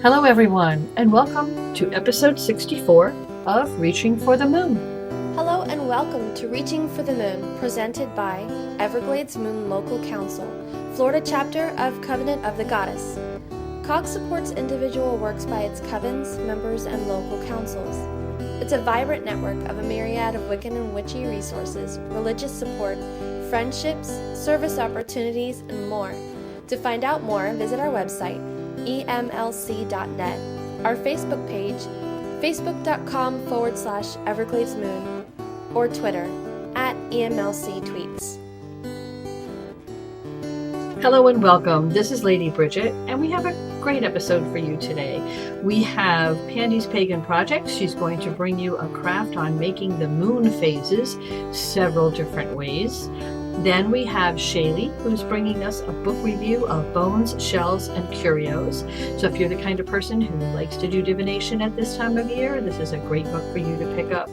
Hello, everyone, and welcome to episode 64 of Reaching for the Moon. Hello and welcome to Reaching for the Moon, presented by Everglades Moon Local Council, Florida chapter of Covenant of the Goddess. COG supports individual works by its covens, members, and local councils. It's a vibrant network of a myriad of Wiccan and witchy resources, religious support, friendships, service opportunities, and more. To find out more, visit our website, emlc.net, our Facebook page, facebook.com/EvergladesMoon, or Twitter, @EMLCTweets. Hello and welcome. This is Lady Bridget, and we have a great episode for you today. We have Pandie's Pagan Project. She's going to bring you a craft on making the moon phases several different ways. Then we have Shaylee, who's bringing us a book review of Bones, Shells, and Curios. So if you're the kind of person who likes to do divination at this time of year, this is a great book for you to pick up.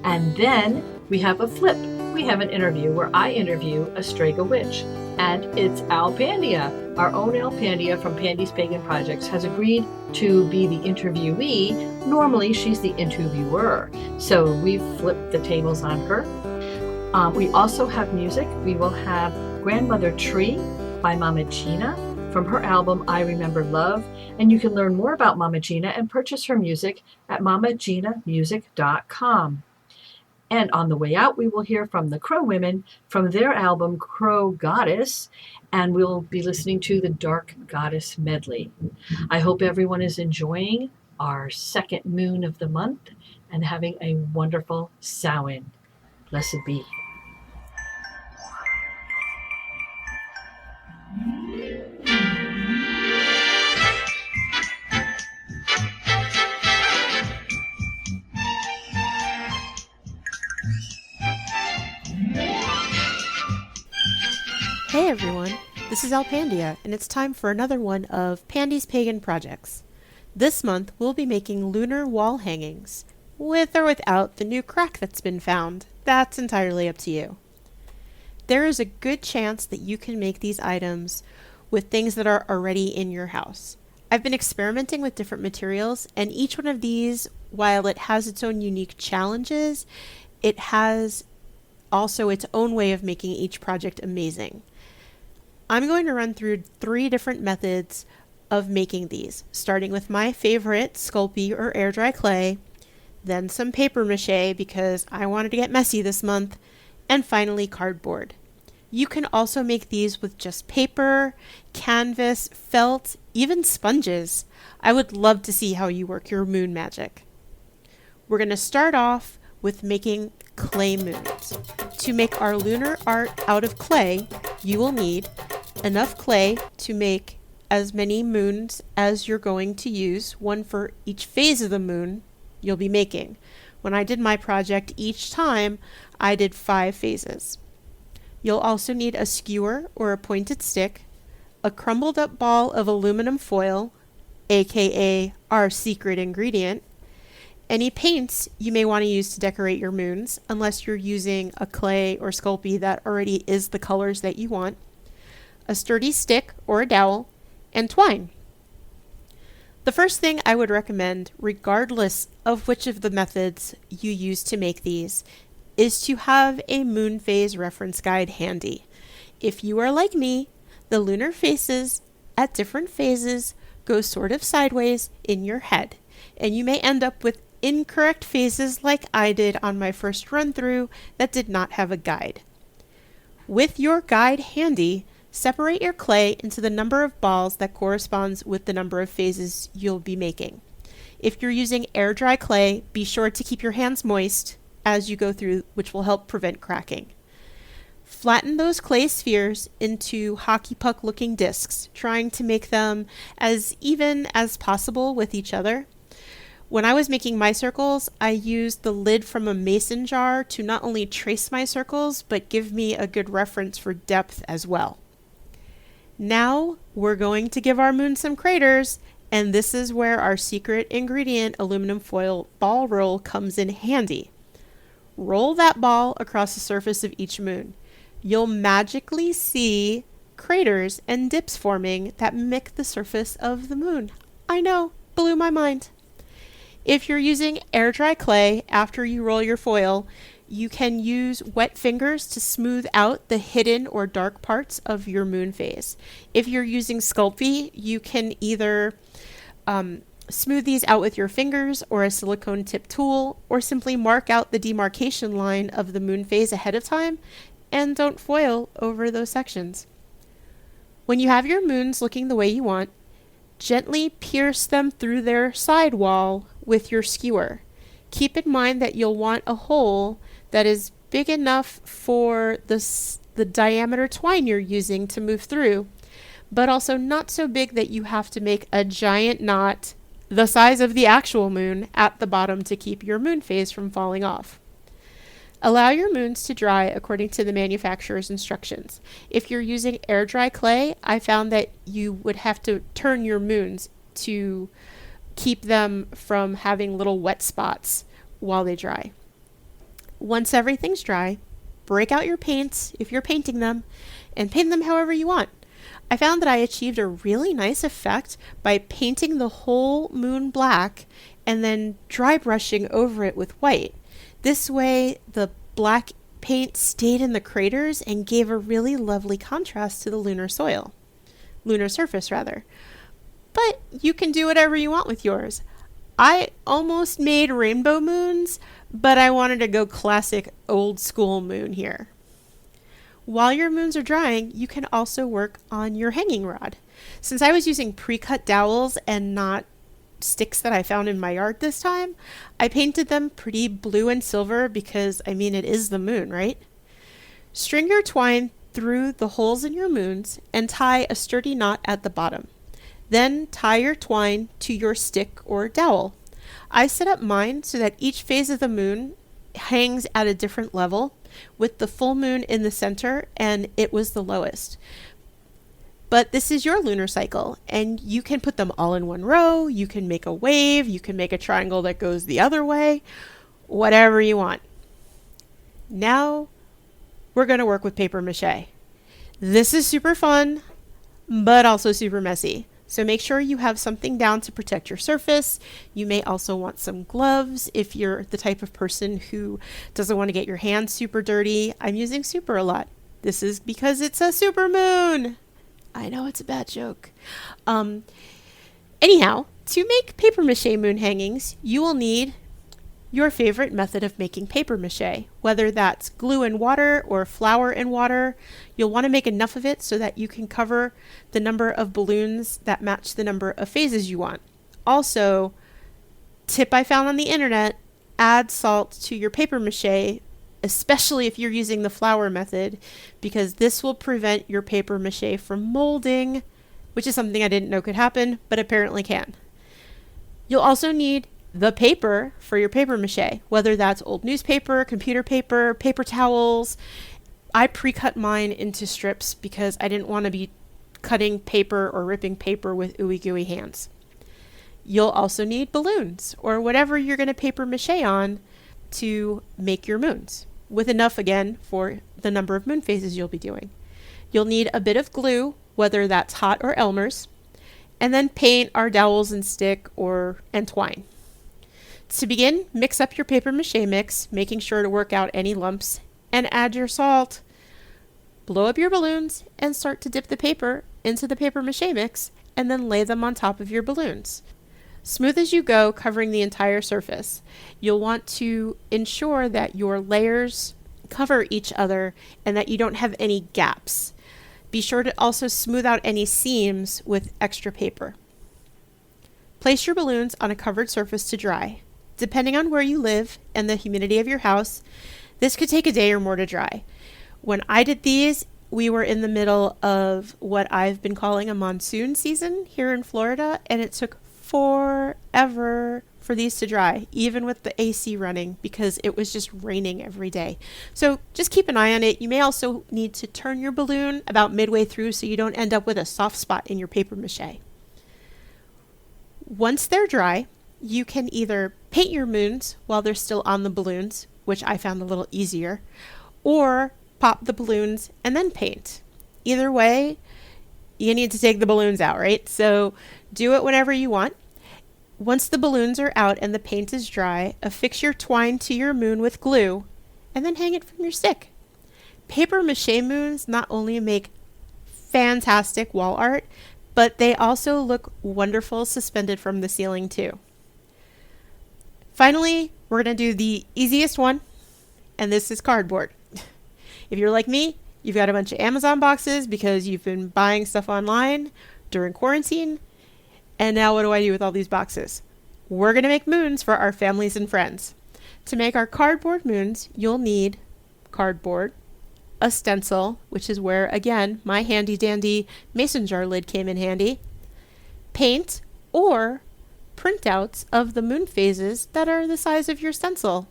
And then we have a flip. We have an interview where I interview a Strega Witch. And it's Alpandia. Our own Alpandia from Pandie's Pagan Projects has agreed to be the interviewee. Normally, she's the interviewer. So we've flipped the tables on her. We also have music. We will have Grandmother Tree by Mama Gina from her album I Remember Love. And you can learn more about Mama Gina and purchase her music at mamaginamusic.com. And on the way out, we will hear from the Crow Women from their album Crow Goddess, and we'll be listening to the Dark Goddess Medley. I hope everyone is enjoying our second moon of the month and having a wonderful Samhain. Blessed be. Hey everyone, this is Alpandia, and it's time for another one of Pandie's Pagan Projects. This month we'll be making lunar wall hangings, with or without the new crack that's been found. That's entirely up to you. There is a good chance that you can make these items with things that are already in your house. I've been experimenting with different materials, and each one of these, while it has its own unique challenges, it has also its own way of making each project amazing. I'm going to run through 3 different methods of making these, starting with my favorite, sculpy or air dry clay, then some paper mache because I wanted to get messy this month, and finally cardboard. You can also make these with just paper, canvas, felt, even sponges. I would love to see how you work your moon magic. We're going to start off with making clay moons. To make our lunar art out of clay, you will need enough clay to make as many moons as you're going to use, one for each phase of the moon you'll be making. When I did my project, each time I did 5 phases. You'll also need a skewer or a pointed stick, a crumbled up ball of aluminum foil, aka our secret ingredient, any paints you may want to use to decorate your moons, unless you're using a clay or sculpey that already is the colors that you want, a sturdy stick or a dowel, and twine. The first thing I would recommend, regardless of which of the methods you use to make these, is to have a moon phase reference guide handy. If you are like me, the lunar phases at different phases go sort of sideways in your head, and you may end up with incorrect phases like I did on my first run through that did not have a guide. With your guide handy, separate your clay into the number of balls that corresponds with the number of phases you'll be making. If you're using air dry clay, be sure to keep your hands moist as you go through, which will help prevent cracking. Flatten those clay spheres into hockey puck looking discs, trying to make them as even as possible with each other. When I was making my circles, I used the lid from a mason jar to not only trace my circles, but give me a good reference for depth as well. Now we're going to give our moon some craters, and this is where our secret ingredient, aluminum foil ball roll, comes in handy. Roll that ball across the surface of each moon. You'll magically see craters and dips forming that mimic the surface of the moon. I know, blew my mind. If you're using air dry clay after you roll your foil, you can use wet fingers to smooth out the hidden or dark parts of your moon phase. If you're using sculpy, you can either smooth these out with your fingers or a silicone tip tool, or simply mark out the demarcation line of the moon phase ahead of time and don't foil over those sections. When you have your moons looking the way you want, gently pierce them through their side wall with your skewer. Keep in mind that you'll want a hole that is big enough for the diameter twine you're using to move through, but also not so big that you have to make a giant knot the size of the actual moon at the bottom to keep your moon phase from falling off. Allow your moons to dry according to the manufacturer's instructions. If you're using air dry clay, I found that you would have to turn your moons to keep them from having little wet spots while they dry. Once everything's dry, break out your paints if you're painting them and paint them however you want. I found that I achieved a really nice effect by painting the whole moon black and then dry brushing over it with white. This way, the black paint stayed in the craters and gave a really lovely contrast to the lunar surface rather. But you can do whatever you want with yours. I almost made rainbow moons, but I wanted to go classic old school moon here. While your moons are drying, you can also work on your hanging rod. Since I was using pre-cut dowels and not sticks that I found in my yard this time, I painted them pretty blue and silver because, I mean, it is the moon, right? String your twine through the holes in your moons and tie a sturdy knot at the bottom. Then tie your twine to your stick or dowel. I set up mine so that each phase of the moon hangs at a different level, with the full moon in the center, and it was the lowest. But this is your lunar cycle, and you can put them all in one row, you can make a wave, you can make a triangle that goes the other way, whatever you want. Now, we're going to work with paper mache. This is super fun, but also super messy. So make sure you have something down to protect your surface. You may also want some gloves if you're the type of person who doesn't want to get your hands super dirty. I'm using super a lot. This is because it's a super moon. I know it's a bad joke. Anyhow, to make paper mache moon hangings, you will need your favorite method of making paper mache, whether that's glue and water or flour and water. You'll want to make enough of it so that you can cover the number of balloons that match the number of phases you want. Also, tip I found on the internet, add salt to your paper mache, especially if you're using the flour method, because this will prevent your paper mache from molding, which is something I didn't know could happen, but apparently can. You'll also need the paper for your paper mache, whether that's old newspaper, computer paper, paper towels. I pre-cut mine into strips because I didn't want to be cutting paper or ripping paper with ooey gooey hands. You'll also need balloons or whatever you're going to paper mache on to make your moons, with enough again for the number of moon phases you'll be doing. You'll need a bit of glue, whether that's hot or Elmer's, and then paint our dowels and stick and twine. To begin, mix up your paper mache mix, making sure to work out any lumps, and add your salt. Blow up your balloons and start to dip the paper into the paper mache mix and then lay them on top of your balloons. Smooth as you go, covering the entire surface. You'll want to ensure that your layers cover each other and that you don't have any gaps. Be sure to also smooth out any seams with extra paper. Place your balloons on a covered surface to dry. Depending on where you live and the humidity of your house, this could take a day or more to dry. When I did these, we were in the middle of what I've been calling a monsoon season here in Florida, and it took forever for these to dry, even with the AC running, because it was just raining every day. So just keep an eye on it. You may also need to turn your balloon about midway through so you don't end up with a soft spot in your paper mache. Once they're dry, you can either paint your moons while they're still on the balloons, which I found a little easier, or pop the balloons and then paint. Either way, you need to take the balloons out, right? So do it whenever you want. Once the balloons are out and the paint is dry, affix your twine to your moon with glue and then hang it from your stick. Paper mache moons not only make fantastic wall art, but they also look wonderful suspended from the ceiling too. Finally, we're going to do the easiest one, and this is cardboard. If you're like me, you've got a bunch of Amazon boxes because you've been buying stuff online during quarantine, and now what do I do with all these boxes? We're going to make moons for our families and friends. To make our cardboard moons, you'll need cardboard, a stencil, which is where, again, my handy dandy mason jar lid came in handy, paint, or printouts of the moon phases that are the size of your stencil.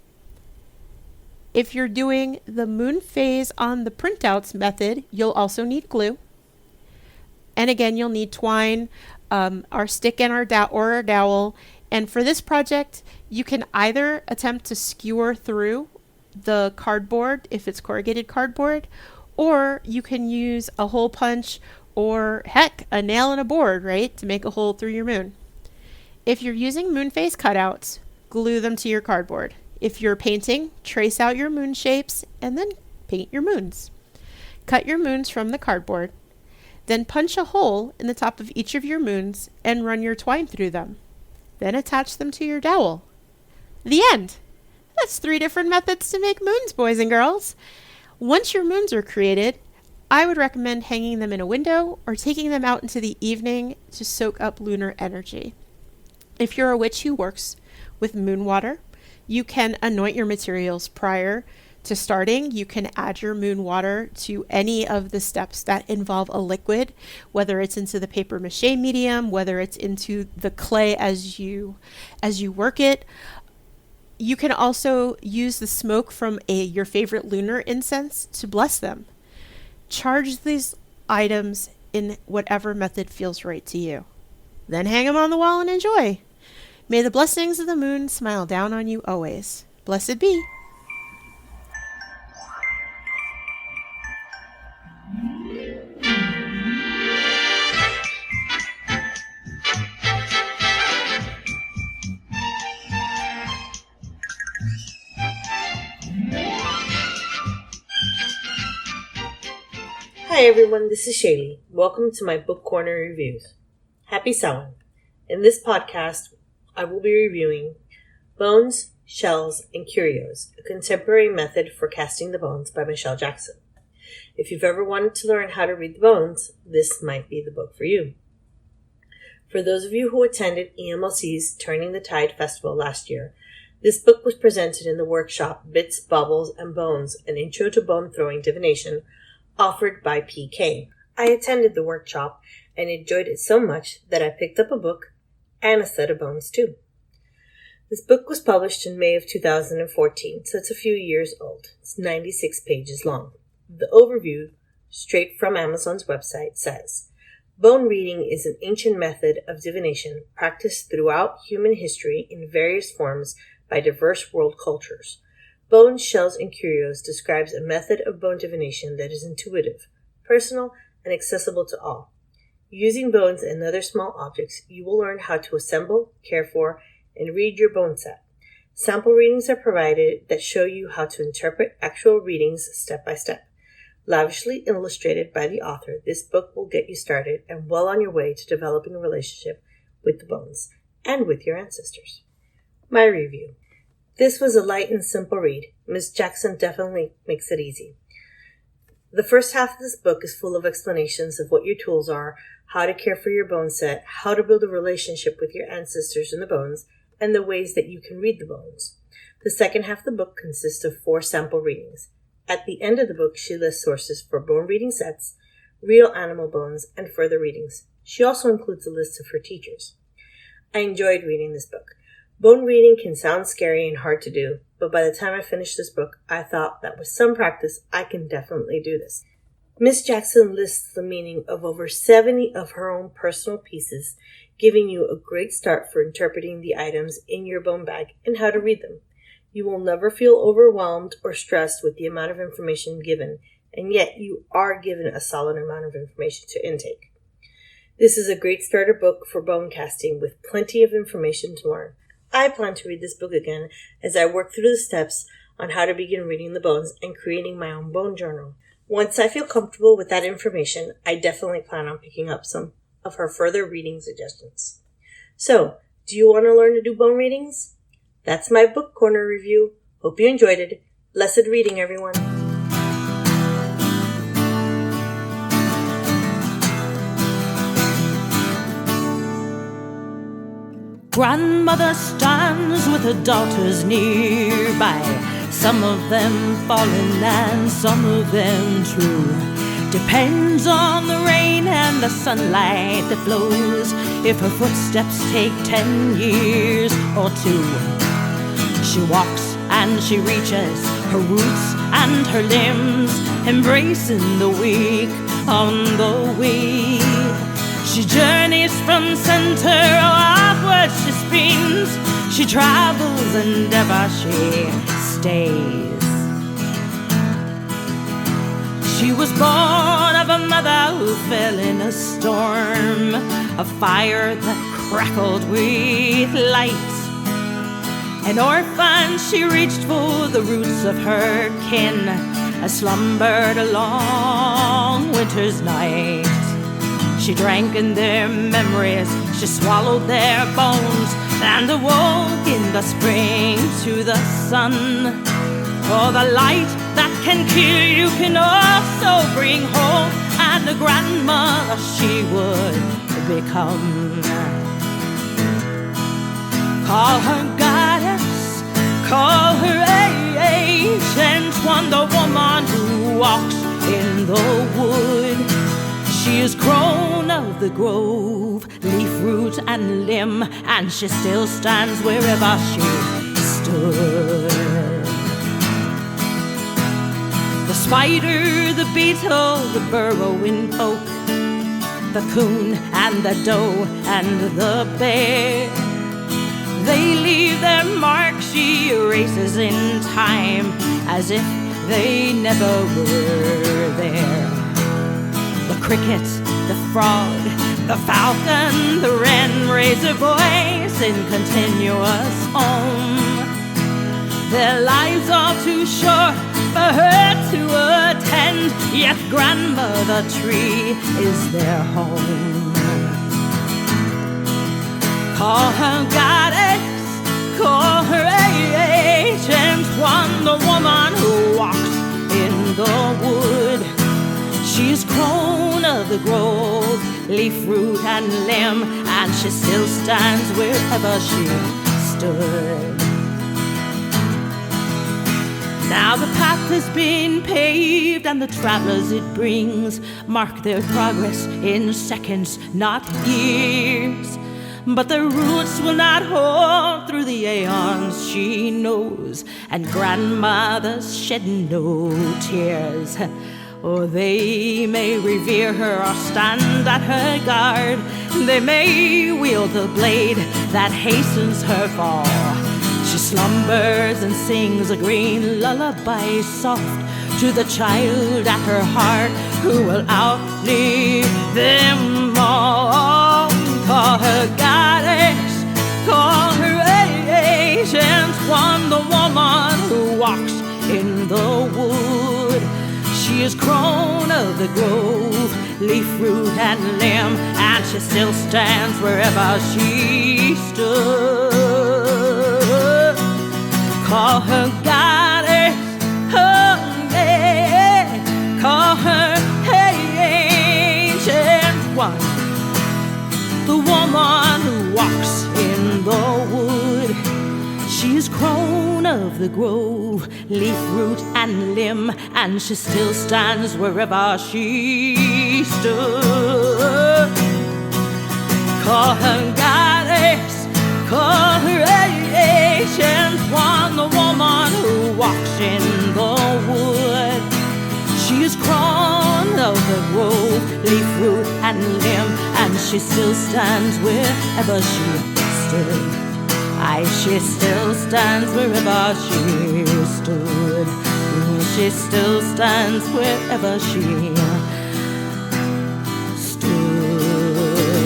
If you're doing the moon phase on the printouts method, you'll also need glue. And again, you'll need twine, our stick and our dowel. And for this project, you can either attempt to skewer through the cardboard if it's corrugated cardboard, or you can use a hole punch or heck, a nail in a board, right, to make a hole through your moon. If you're using moon phase cutouts, glue them to your cardboard. If you're painting, trace out your moon shapes and then paint your moons. Cut your moons from the cardboard, then punch a hole in the top of each of your moons and run your twine through them. Then attach them to your dowel. The end. That's 3 different methods to make moons, boys and girls. Once your moons are created, I would recommend hanging them in a window or taking them out into the evening to soak up lunar energy. If you're a witch who works with moon water, you can anoint your materials prior to starting. You can add your moon water to any of the steps that involve a liquid, whether it's into the paper mache medium, whether it's into the clay as you work it. You can also use the smoke from your favorite lunar incense to bless them. Charge these items in whatever method feels right to you. Then hang them on the wall and enjoy. May the blessings of the moon smile down on you always. Blessed be. Hi everyone, this is Shaylee. Welcome to my Book Corner Reviews. Happy Samhain. In this podcast, I will be reviewing Bones, Shells, and Curios, a contemporary method for casting the bones by Michelle Jackson. If you've ever wanted to learn how to read the bones, this might be the book for you. For those of you who attended EMLC's Turning the Tide Festival last year, this book was presented in the workshop Bits, Baubles, and Bones, an Intro to Bone Throwing Divination, offered by PK. I attended the workshop and enjoyed it so much that I picked up a book and a set of bones too. This book was published in May of 2014, so it's a few years old. It's 96 pages long. The overview, straight from Amazon's website, says, Bone reading is an ancient method of divination practiced throughout human history in various forms by diverse world cultures. Bones, Shells, and Curios describes a method of bone divination that is intuitive, personal, and accessible to all. Using bones and other small objects, you will learn how to assemble, care for, and read your bone set. Sample readings are provided that show you how to interpret actual readings step by step. Lavishly illustrated by the author, this book will get you started and well on your way to developing a relationship with the bones and with your ancestors. My review. This was a light and simple read. Ms. Jackson definitely makes it easy. The first half of this book is full of explanations of what your tools are, how to care for your bone set, how to build a relationship with your ancestors in the bones, and the ways that you can read the bones. The second half of the book consists of 4 sample readings. At the end of the book, she lists sources for bone reading sets, real animal bones, and further readings. She also includes a list of her teachers. I enjoyed reading this book. Bone reading can sound scary and hard to do, but by the time I finished this book, I thought that with some practice, I can definitely do this. Miss Jackson lists the meaning of over 70 of her own personal pieces, giving you a great start for interpreting the items in your bone bag and how to read them. You will never feel overwhelmed or stressed with the amount of information given, and yet you are given a solid amount of information to intake. This is a great starter book for bone casting with plenty of information to learn. I plan to read this book again as I work through the steps on how to begin reading the bones and creating my own bone journal. Once I feel comfortable with that information, I definitely plan on picking up some of her further reading suggestions. So, do you want to learn to do bone readings? That's my book corner review. Hope you enjoyed it. Blessed reading, everyone. Grandmother stands with her daughters nearby, some of them fallen and some of them true. Depends on the rain and the sunlight that flows, if her footsteps take 10 years or 2. She walks and she reaches her roots and her limbs, embracing the weak on the weak. She journeys from center outward she spins. She travels and ever she stays. She was born of a mother who fell in a storm, a fire that crackled with light. An orphan, she reached for the roots of her kin, as slumbered a long winter's night. She drank in their memories, she swallowed their bones, and awoke in the spring to the sun. Oh, the light that can kill you can also bring hope, and the grandmother she would become. Call her goddess, call her ancient one, the woman who walks in the wood. She is crone of the grove, leaf, root, and limb, and she still stands wherever she stood. The spider, the beetle, the burrowing poke, the coon and the doe and the bear, they leave their mark she erases in time, as if they never were there. The cricket, the frog, the falcon, the wren raise their voice in continuous hum. Their lives are too short for her to attend, yet grandmother tree is their home. Call her goddess, call her ancient one, the woman who walks in the wood. She's crone of the grove, leaf, root, and limb, and she still stands wherever she stood. Now the path has been paved, and the travelers it brings mark their progress in seconds, not years. But their roots will not hold through the aeons, she knows, and grandmothers shed no tears. Or they may revere her or stand at her guard. They may wield the blade that hastens her fall. She slumbers and sings a green lullaby soft to the child at her heart who will outlive them all. Call her goddess, call her ancient one, the woman who walks in the wood. She is crone of the grove, leaf, root, and limb, and she still stands wherever she stood. Call her goddess, oh yeah, call her ancient one, the woman who walks in the wood. She's crone of the grove, leaf, root, and limb, and she still stands wherever she stood. Call her goddess, call her ancient one, the woman who walks in the wood. She is crone of the grove, leaf, root, and limb, and she still stands wherever she stood. She still stands wherever she stood. She still stands wherever she stood.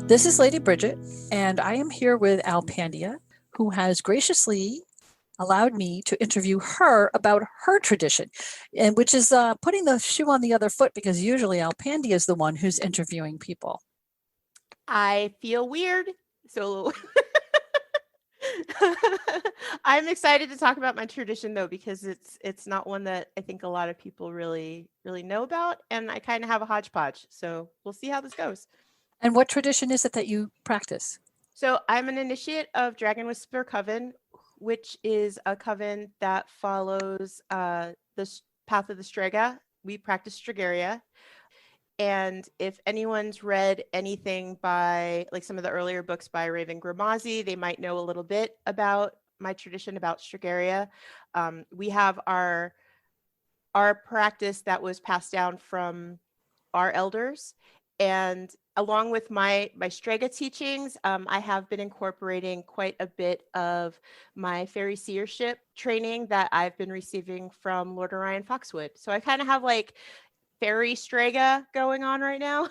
This is Lady Bridget, and I am here with Alpandia, who has graciously allowed me to interview her about her tradition, and which is putting the shoe on the other foot, because usually Alpandia is the one who's interviewing people. I feel weird, so I'm excited to talk about my tradition though, because it's not one that I think a lot of people really know about, and I kind of have a hodgepodge. So we'll see how this goes. And what tradition is it that you practice? So I'm an initiate of Dragon Whisper Coven, which is a coven that follows the path of the Strega. We practice Stregaria. And if anyone's read anything by like some of the earlier books by Raven Grimazi, they might know a little bit about my tradition about Stregaria. We have our practice that was passed down from our elders. And along with my Strega teachings, I have been incorporating quite a bit of my fairy seership training that I've been receiving from Lord Orion Foxwood. So I kind of have like fairy Strega going on right now.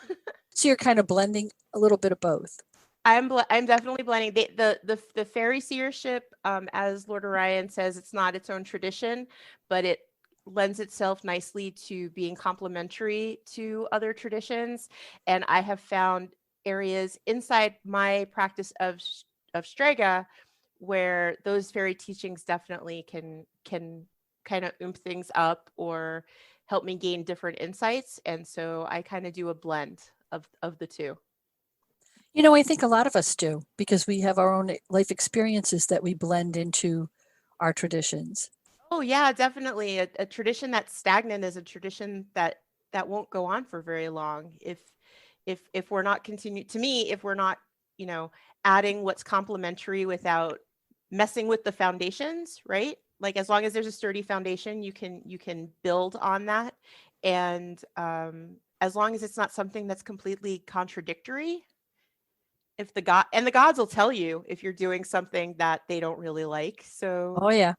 So you're kind of blending a little bit of both. I'm definitely blending the fairy seership, as Lord Orion says, it's not its own tradition, but it lends itself nicely to being complementary to other traditions. And I have found areas inside my practice of Strega where those fairy teachings definitely can kind of oomph things up or help me gain different insights. And so I kind of do a blend of the two. You know, I think a lot of us do, because we have our own life experiences that we blend into our traditions. Oh yeah, definitely. A tradition that's stagnant is a tradition that won't go on for very long. If we're not if we're not, adding what's complementary without messing with the foundations, right? Like as long as there's a sturdy foundation, you can build on that. And as long as it's not something that's completely contradictory, if the gods will tell you if you're doing something that they don't really like. So Oh yeah.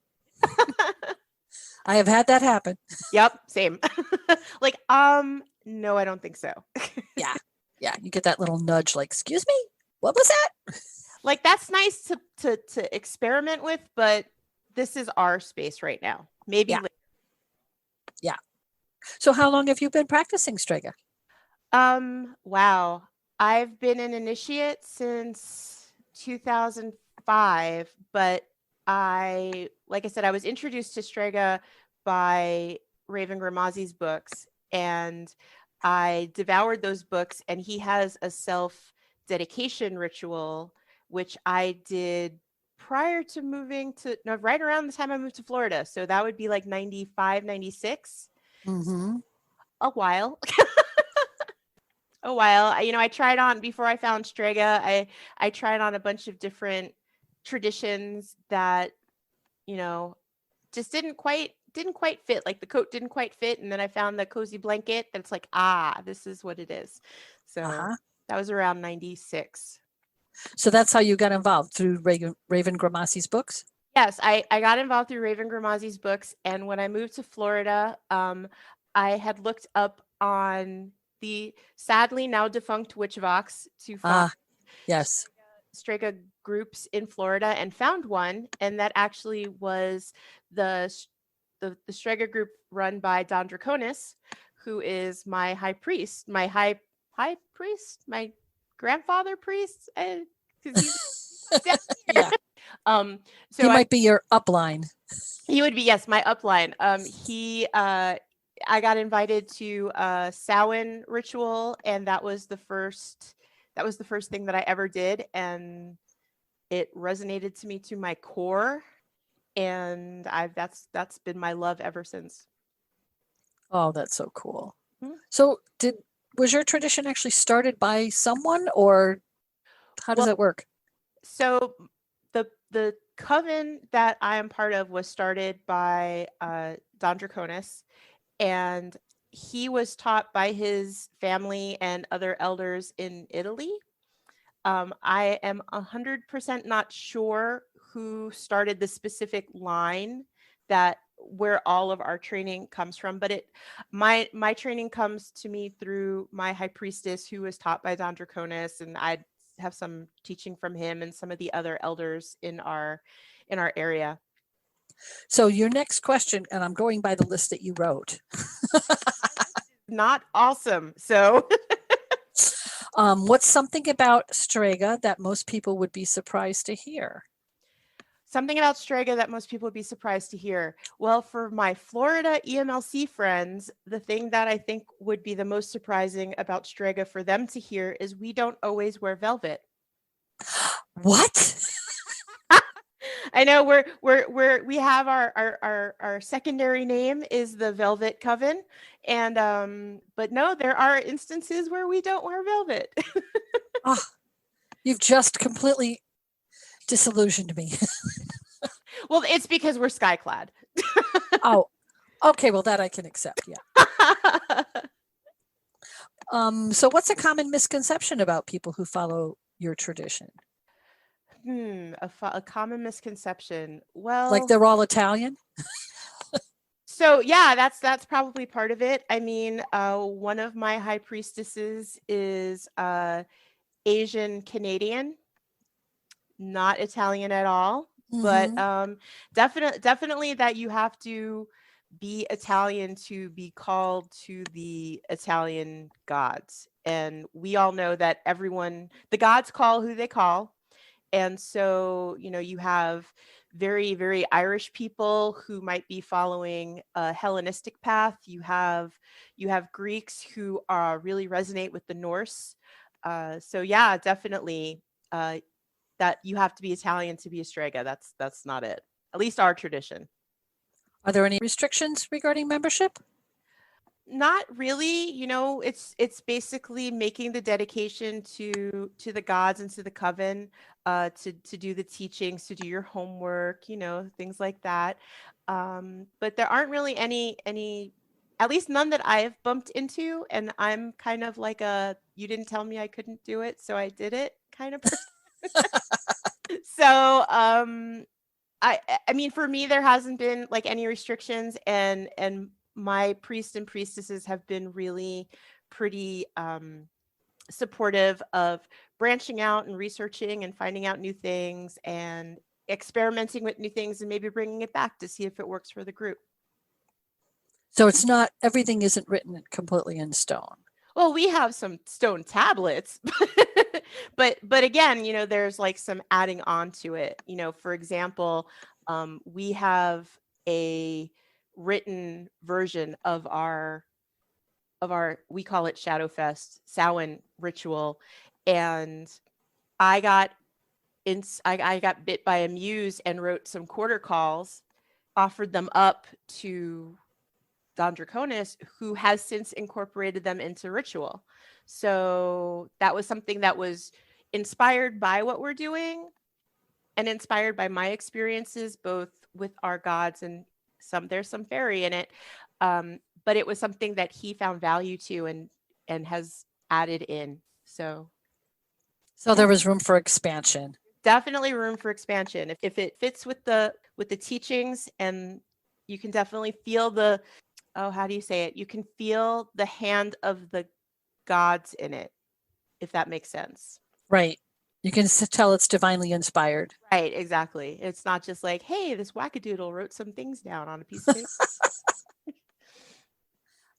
I have had that happen. Yep, same. Like, no, I don't think so. Yeah. You get that little nudge, like, excuse me, what was that? Like, that's nice to experiment with, but this is our space right now. Maybe Yeah. later. Yeah. So how long have you been practicing Strega? Wow. I've been an initiate since 2005, but like I said, I was introduced to Strega by Raven Grimazi's books, and I devoured those books, and he has a self-dedication ritual, which I did prior to right around the time I moved to Florida. So that would be like 95, 96. Mm-hmm. A while. I tried on, before I found Strega, I tried on a bunch of different traditions that, just didn't quite fit. Like the coat didn't quite fit. And then I found the cozy blanket that's like, this is what it is. So that was around 96. So that's how you got involved, through Raven Grimazi's books? Yes, I got involved through Raven Grimazi's books. And when I moved to Florida, I had looked up on the sadly now defunct Witchvox to find yes, Strega groups in Florida, and found one, and that actually was the Strega group run by Don Draconis, who is my high priest, my grandfather priest. Yeah. So he might be your upline. He would be, yes, my upline. I got invited to a Samhain ritual, and that was the first thing that I ever did, and it resonated to me to my core, and that's been my love ever since. Oh, that's so cool. Mm-hmm. So was your tradition actually started by someone, or how does it work? So the coven that I am part of was started by Don Draconis, and he was taught by his family and other elders in Italy. I am 100% not sure who started the specific line where all of our training comes from, but my training comes to me through my high priestess, who was taught by Don Draconis, and have some teaching from him and some of the other elders in our area. So your next question, and I'm going by the list that you wrote. Not awesome. So What's something about Strega that most people would be surprised to hear? something about Strega that most people would be surprised to hear. Well, for my Florida EMLC friends, the thing that I think would be the most surprising about Strega for them to hear is we don't always wear velvet. What? I know we have our secondary name is the Velvet Coven, and but no, there are instances where we don't wear velvet. Oh, you've just completely disillusioned me. Well, it's because we're skyclad. Oh, okay. Well, that I can accept. Yeah. So what's a common misconception about people who follow your tradition? A common misconception. Well, Like they're all Italian? so yeah, that's probably part of it. I mean, one of my high priestesses is Asian Canadian, not Italian at all. But definitely that you have to be Italian to be called to the Italian gods. And we all know that the gods call who they call. And so, you have very, very Irish people who might be following a Hellenistic path. You have Greeks who really resonate with the Norse. So yeah, definitely that you have to be Italian to be a Strega. That's not it. At least our tradition. Are there any restrictions regarding membership? Not really. It's basically making the dedication to the gods and to the coven, to do the teachings, to do your homework, things like that. But there aren't really any, at least none that I've bumped into. And I'm kind of like you didn't tell me I couldn't do it, so I did it kind of person. So I mean, for me, there hasn't been like any restrictions, and my priests and priestesses have been really pretty supportive of branching out and researching and finding out new things and experimenting with new things and maybe bringing it back to see if it works for the group. So it's not, everything isn't written completely in stone. Well, we have some stone tablets, but again, there's like some adding on to it. For example, we have a written version of our we call it Shadowfest Samhain ritual, and I got bit by a muse and wrote some quarter calls, offered them up to Don Draconis, who has since incorporated them into ritual. So that was something that was inspired by what we're doing and inspired by my experiences, both with our gods and there's some fairy in it. But it was something that he found value to and has added in. So there was room for expansion. Definitely room for expansion. If it fits with the teachings, and you can definitely feel how do you say it? You can feel the hand of the gods in it, if that makes sense. Right. You can tell it's divinely inspired. Right, exactly. It's not just like, hey, this wackadoodle wrote some things down on a piece of paper.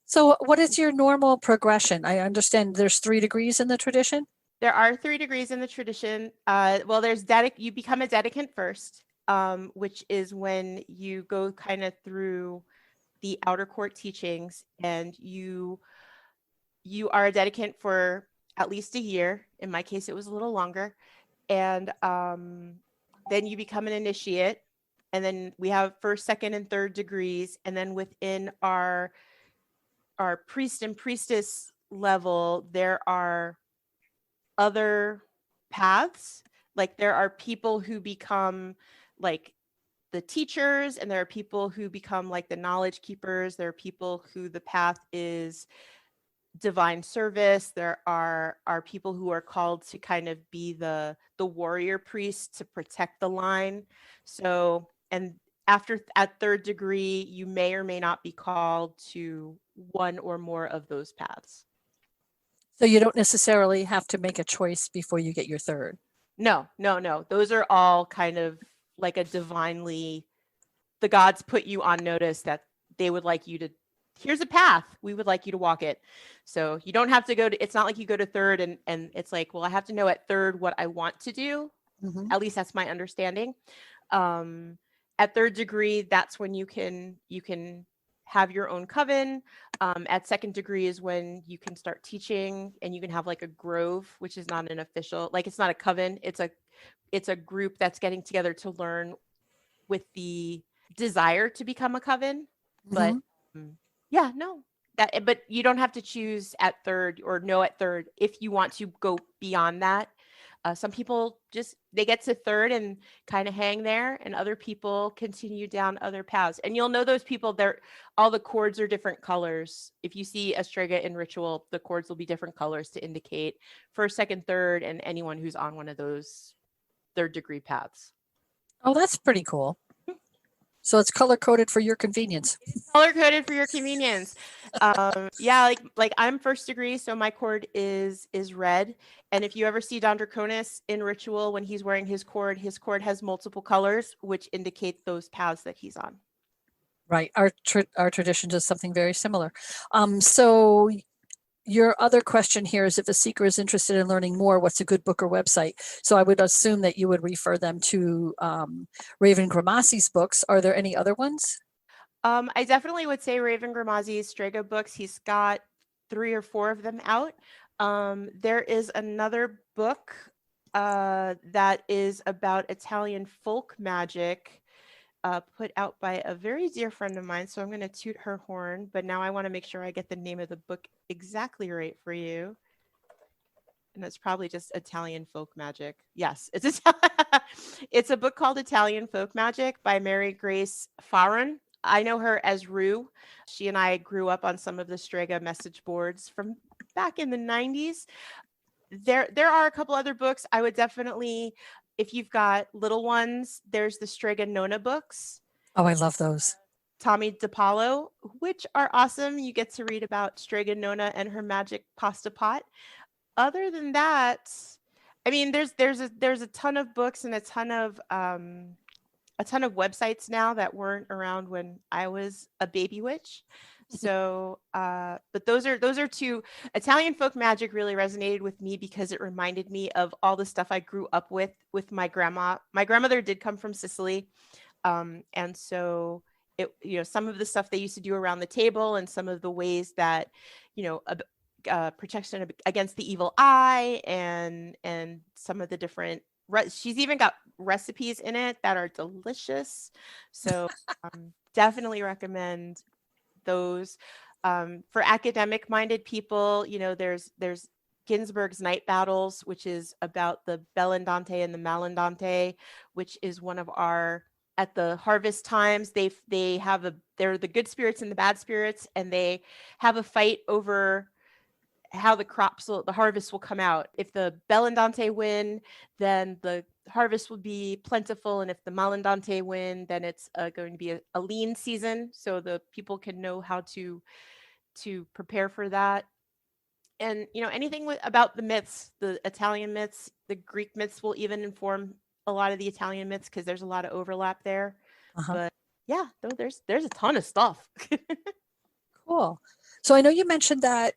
So what is your normal progression? I understand there's 3 degrees in the tradition. There are 3 degrees in the tradition. Well, there's you become a dedicant first, which is when you go kind of through the outer court teachings, and you are a dedicant for at least a year. In my case, it was a little longer. And then you become an initiate. And then we have 1st, 2nd, and 3rd degrees. And then within our priest and priestess level, there are other paths. Like there are people who become like the teachers, and there are people who become like the knowledge keepers. There are people who the path is divine service. There are people who are called to kind of be the warrior priest to protect the line. So, and at 3rd degree, you may or may not be called to one or more of those paths. So you don't necessarily have to make a choice before you get your third. No. Those are all kind of like a divinely, the gods put you on notice that they would like you to, here's a path, we would like you to walk it. So you don't have to go to, it's not like you go to third and it's like, well, I have to know at third what I want to do. Mhm. At least that's my understanding. At third degree, that's when you can have your own coven. At second degree is when you can start teaching, and you can have like a grove, which is not an official, like it's not a coven. It's a group that's getting together to learn with the desire to become a coven. But yeah, no, but you don't have to choose at third or no at third if you want to go beyond that. Some people just, they get to third and kind of hang there, and other people continue down other paths. And you'll know those people, all the cords are different colors. If you see a Strega in ritual, the cords will be different colors to indicate first, second, third, and anyone who's on one of those third degree paths. Oh, that's pretty cool. So it's color coded for your convenience. Color coded for your convenience. Yeah, like I'm first degree, so my cord is red. And if you ever see Don Draconis in ritual when he's wearing his cord has multiple colors, which indicate those paths that he's on. Right. Our tradition does something very similar. So your other question here is, if a seeker is interested in learning more, what's a good book or website? So I would assume that you would refer them to Raven Gramasi's books. Are there any other ones? I definitely would say Raven Gramasi's Strega books. He's got 3 or 4 of them out. There is another book that is about Italian folk magic, put out by a very dear friend of mine. So I'm going to toot her horn, but now I want to make sure I get the name of the book exactly right for you. And it's probably just Italian folk magic. Yes, it's a book called Italian Folk Magic by Mary Grace Farron. I know her as Rue. She and I grew up on some of the Strega message boards from back in the 90s. There are a couple other books. I would definitely, if you've got little ones, there's the Strega Nona books. Oh, I love those. Tommy DiPaolo, which are awesome. You get to read about Strega Nona and her magic pasta pot. Other than that, I mean, there's a ton of books and a ton of websites now that weren't around when I was a baby witch. So, but those are 2. Italian folk magic really resonated with me because it reminded me of all the stuff I grew up with my grandma. My grandmother did come from Sicily. And so some of the stuff they used to do around the table, and some of the ways that, protection against the evil eye, and some of the different, she's even got recipes in it that are delicious. So definitely recommend those. For academic minded people, there's Ginsberg's Night Battles, which is about the Bell'Andante and the Malandante, which is one of our, at the harvest times, they're the good spirits and the bad spirits, and they have a fight over how the harvest will come out. If the Bell'Andante win, then the harvest will be plentiful, and if the Malandante win, then it's going to be a lean season, so the people can know how to prepare for that. And anything about the myths, the Italian myths, the Greek myths will even inform a lot of the Italian myths, because there's a lot of overlap there. But yeah, there's a ton of stuff. Cool. So I know you mentioned that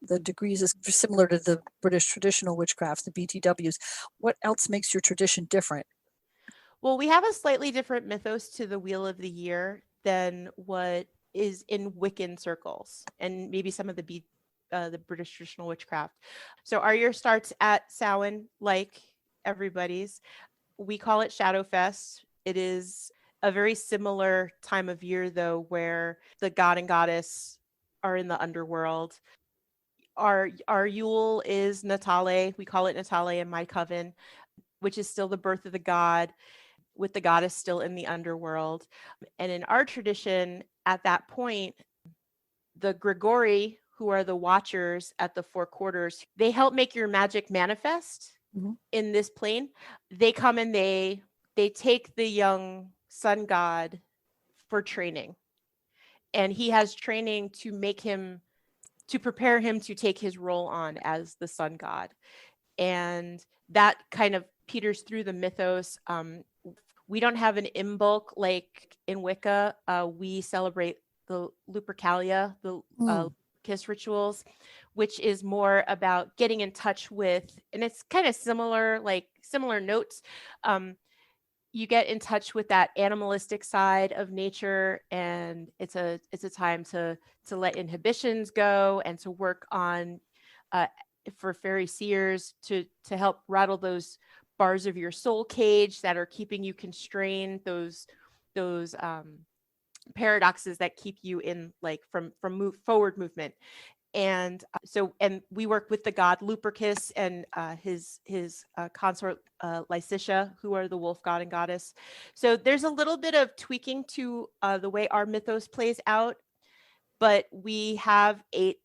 the degrees is similar to the British traditional witchcraft, the BTWs. What else makes your tradition different? Well, we have a slightly different mythos to the Wheel of the Year than what is in Wiccan circles, and maybe some of the British traditional witchcraft. So our year starts at Samhain, like everybody's. We call it Shadowfest. It is a very similar time of year, though, where the god and goddess are in the underworld. Our Yule is Natale. We call it Natale in my coven, which is still the birth of the god, with the goddess still in the underworld. And in our tradition, at that point, the Grigori, who are the watchers at the 4 quarters, they help make your magic manifest in this plane. They come and they take the young sun god for training. And he has training to make him to prepare him to take his role on as the sun god. And that kind of peters through the mythos. We don't have an imbulk like in Wicca. We celebrate the Lupercalia, the kiss rituals, which is more about getting in touch with, and it's kind of similar notes. You get in touch with that animalistic side of nature, and it's a time to let inhibitions go and to work on for fairy seers to help rattle those bars of your soul cage that are keeping you constrained, those paradoxes that keep you in from forward movement. And and we work with the god Lupercus and his consort Lycitia, who are the wolf god and goddess. So there's a little bit of tweaking to the way our mythos plays out, but we have eight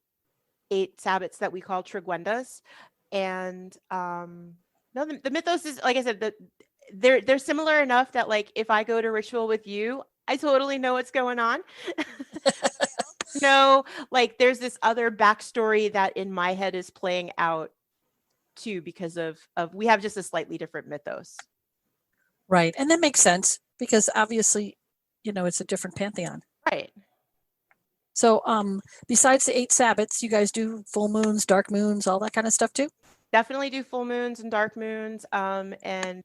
sabbats that we call triguendas. And no, the mythos is, like I said, they're similar enough that if I go to ritual with you, I totally know what's going on. No, there's this other backstory that in my head is playing out too, because of we have just a slightly different mythos. Right. And that makes sense because obviously, it's a different pantheon. Right. So besides the 8 sabbats, you guys do full moons, dark moons, all that kind of stuff too? Definitely do full moons and dark moons. And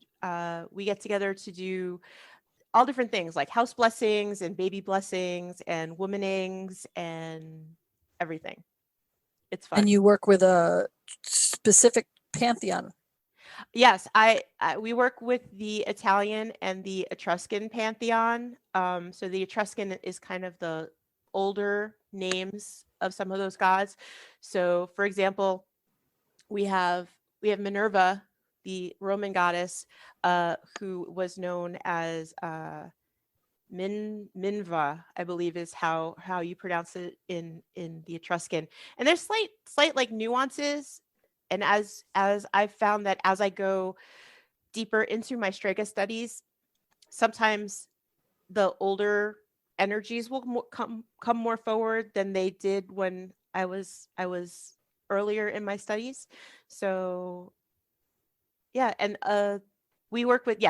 we get together to do all different things like house blessings and baby blessings and womanings and everything. It's fun. And you work with a specific pantheon. Yes, we work with the Italian and the Etruscan pantheon. So the Etruscan is kind of the older names of some of those gods. So for example, we have Minerva, the Roman goddess, who was known as Minva, I believe is how you pronounce it in the Etruscan. And there's slight nuances. And as I've found that as I go deeper into my Strega studies, sometimes the older energies will come more forward than they did when I was earlier in my studies. So yeah, and we work with the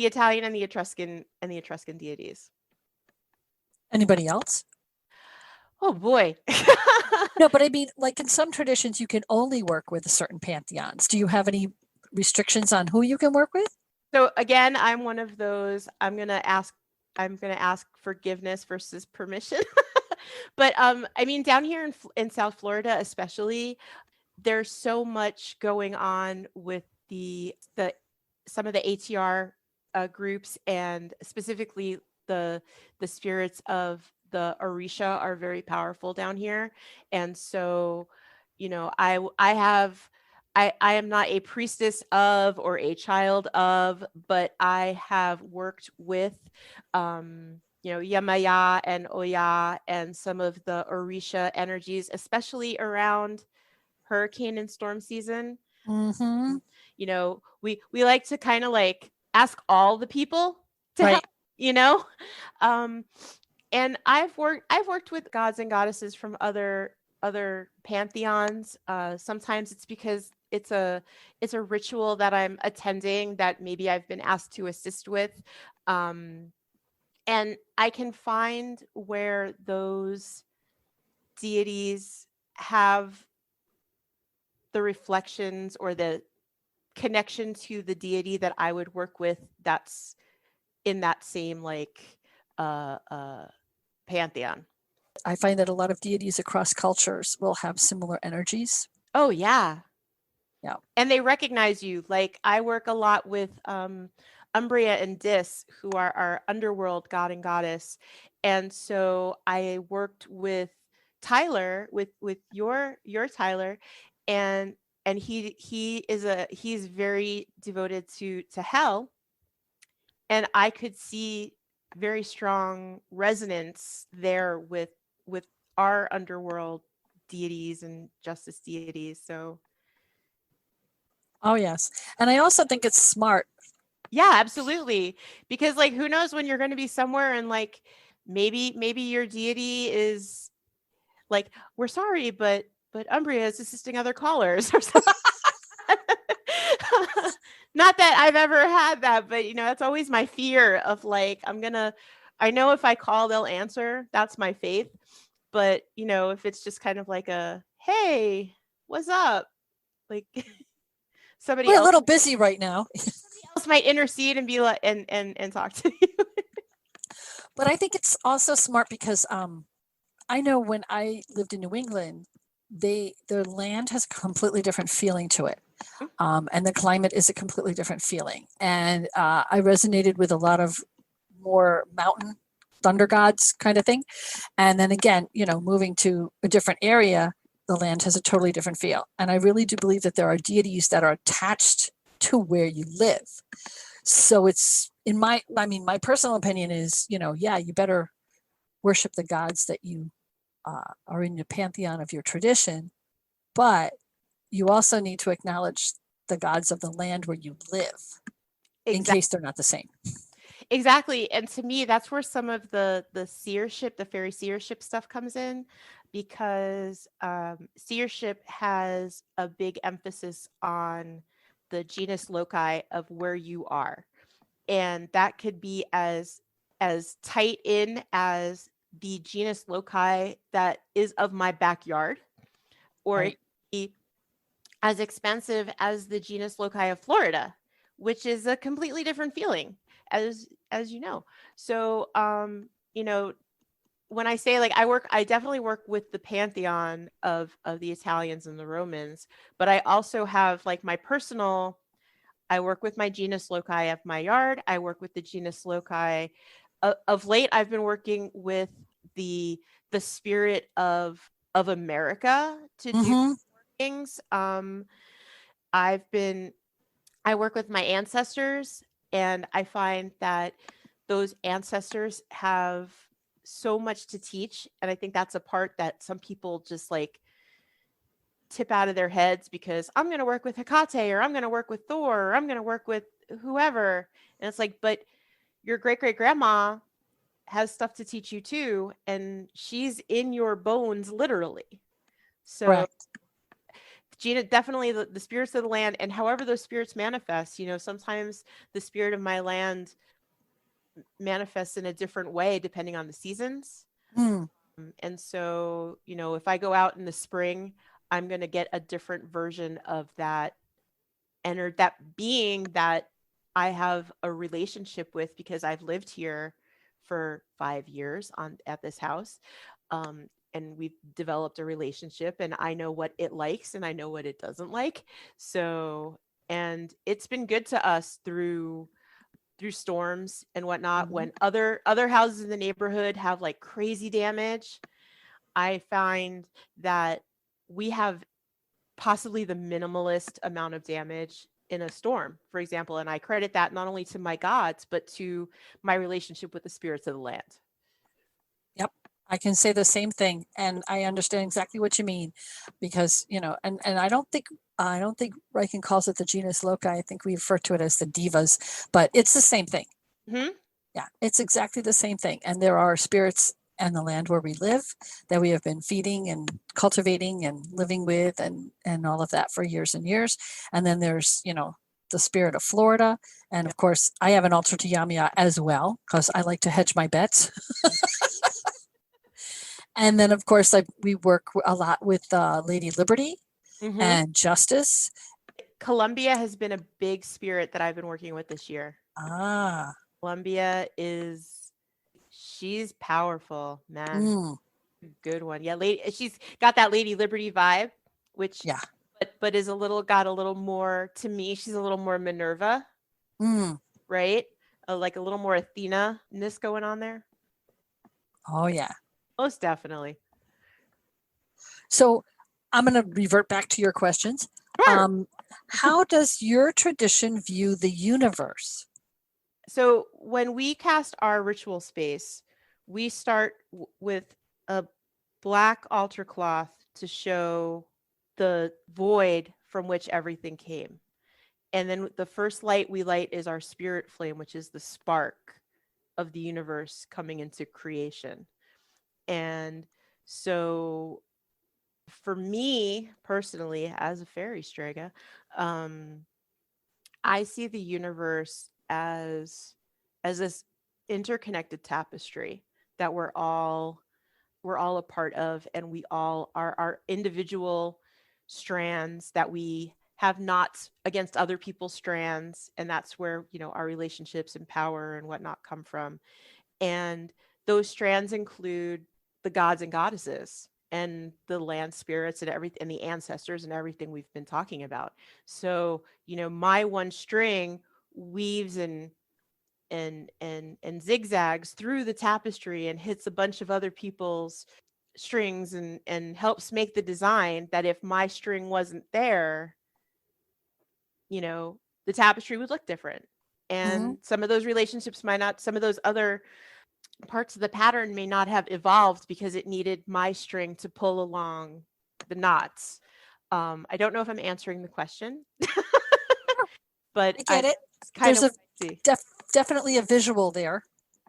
Italian and the Etruscan deities. Anybody else? Oh boy. No, but I mean, in some traditions, you can only work with certain pantheons. Do you have any restrictions on who you can work with? So again, I'm one of those. I'm gonna ask forgiveness versus permission. But I mean, down here in South Florida, especially, there's so much going on with some of the ATR groups, and specifically the spirits of the Orisha are very powerful down here. And so, I am not a priestess of or a child of, but I have worked with Yamaya and Oya and some of the Orisha energies, especially around hurricane and storm season. Mm-hmm. We like to kind of ask all the people to help, and I've worked with gods and goddesses from other pantheons. Sometimes it's because it's a ritual that I'm attending that maybe I've been asked to assist with. And I can find where those deities have the reflections or the connection to the deity that I would work with that's in that same pantheon. I find that a lot of deities across cultures will have similar energies. Oh yeah. Yeah. And they recognize you. I work a lot with Umbria and Dis, who are our underworld god and goddess. And so I worked with Tyler, with your Tyler, and he's very devoted to hell. And I could see very strong resonance there with our underworld deities and justice deities. So oh yes. And I also think it's smart. Yeah, absolutely. Because who knows when you're going to be somewhere and maybe your deity is like, we're sorry, but Umbria is assisting other callers or something. Not that I've ever had that, but that's always my fear of like, I know if I call, they'll answer. That's my faith. But, if it's just kind of like hey, what's up? Like somebody We're a else little busy right now. might intercede and be like, and talk to you. But I think it's also smart because I know when I lived in New England, their land has a completely different feeling to it. And the climate is a completely different feeling. And I resonated with a lot of more mountain thunder gods kind of thing. And then again, moving to a different area, the land has a totally different feel. And I really do believe that there are deities that are attached to where you live. So it's my personal opinion is, you better worship the gods that you are in the pantheon of your tradition, but you also need to acknowledge the gods of the land where you live, in case they're not the same. Exactly. And to me, that's where some of the seership, the fairy seership stuff comes in, because seership has a big emphasis on the genus loci of where you are. And that could be as tight in as the genus loci that is of my backyard, or Right. it could be as expensive as the genus loci of Florida, which is a completely different feeling, as you know. So when I say like I definitely work with the pantheon of the Italians and the Romans, but I also have like my personal, I work with my genus loci of my yard. I work with the genus loci of late. I've been working with the spirit of America to do things. I work with my ancestors, and I find that those ancestors have so much to teach. And I think that's a part that some people just like tip out of their heads, because I'm going to work with Hecate, or I'm going to work with Thor, or I'm going to work with whoever. And it's like, but your great great grandma has stuff to teach you too. And she's in your bones, literally. So Correct. Gina, definitely the spirits of the land, and however those spirits manifest, sometimes the spirit of my land manifests in a different way depending on the seasons. And so, if I go out in the spring, I'm going to get a different version of that that being that I have a relationship with, because I've lived here for 5 years at this house. And we've developed a relationship, and I know what it likes and I know what it doesn't like. So, and it's been good to us through storms and whatnot. When other houses in the neighborhood have like crazy damage, I find that we have possibly the minimalist amount of damage in a storm, for example. And I credit that not only to my gods, but to my relationship with the spirits of the land. Yep. I can say the same thing, and I understand exactly what you mean, because and I don't think Riken calls it the genus loci. I think we refer to it as the divas, but it's the same thing. Yeah, it's exactly the same thing. And there are spirits and the land where we live that we have been feeding and cultivating and living with and all of that for years and years. And then there's the spirit of Florida, and of course I have an altar to Yamia as well, because I like to hedge my bets. And then, of course, we work a lot with Lady Liberty and Justice. Columbia has been a big spirit that I've been working with this year. Columbia she's powerful, man. Good one. Yeah, she's got that Lady Liberty vibe, which but is got a little more, to me, she's a little more Minerva. Right? Like a little more Athena-ness going on there. Oh yeah. Most definitely. So I'm going to revert back to your questions. Sure. How does your tradition view the universe? So when we cast our ritual space, we start with a black altar cloth to show the void from which everything came. And then the first light we light is our spirit flame, which is the spark of the universe coming into creation. And So for me personally, as a fairy Strega, I see the universe as this interconnected tapestry that we're all a part of, and we all are our individual strands that we have knots against other people's strands, and that's where, you know, our relationships and power and whatnot come from. And those strands include the gods and goddesses and the land spirits and everything, and the ancestors and everything we've been talking about. So, you know, my one string weaves and zigzags through the tapestry and hits a bunch of other people's strings and helps make the design that if my string wasn't there, you know, the tapestry would look different. And some of those relationships might not, some of those other parts of the pattern may not have evolved because it needed my string to pull along the knots. I don't know if I'm answering the question, but I get it. Kind There's of definitely a visual there.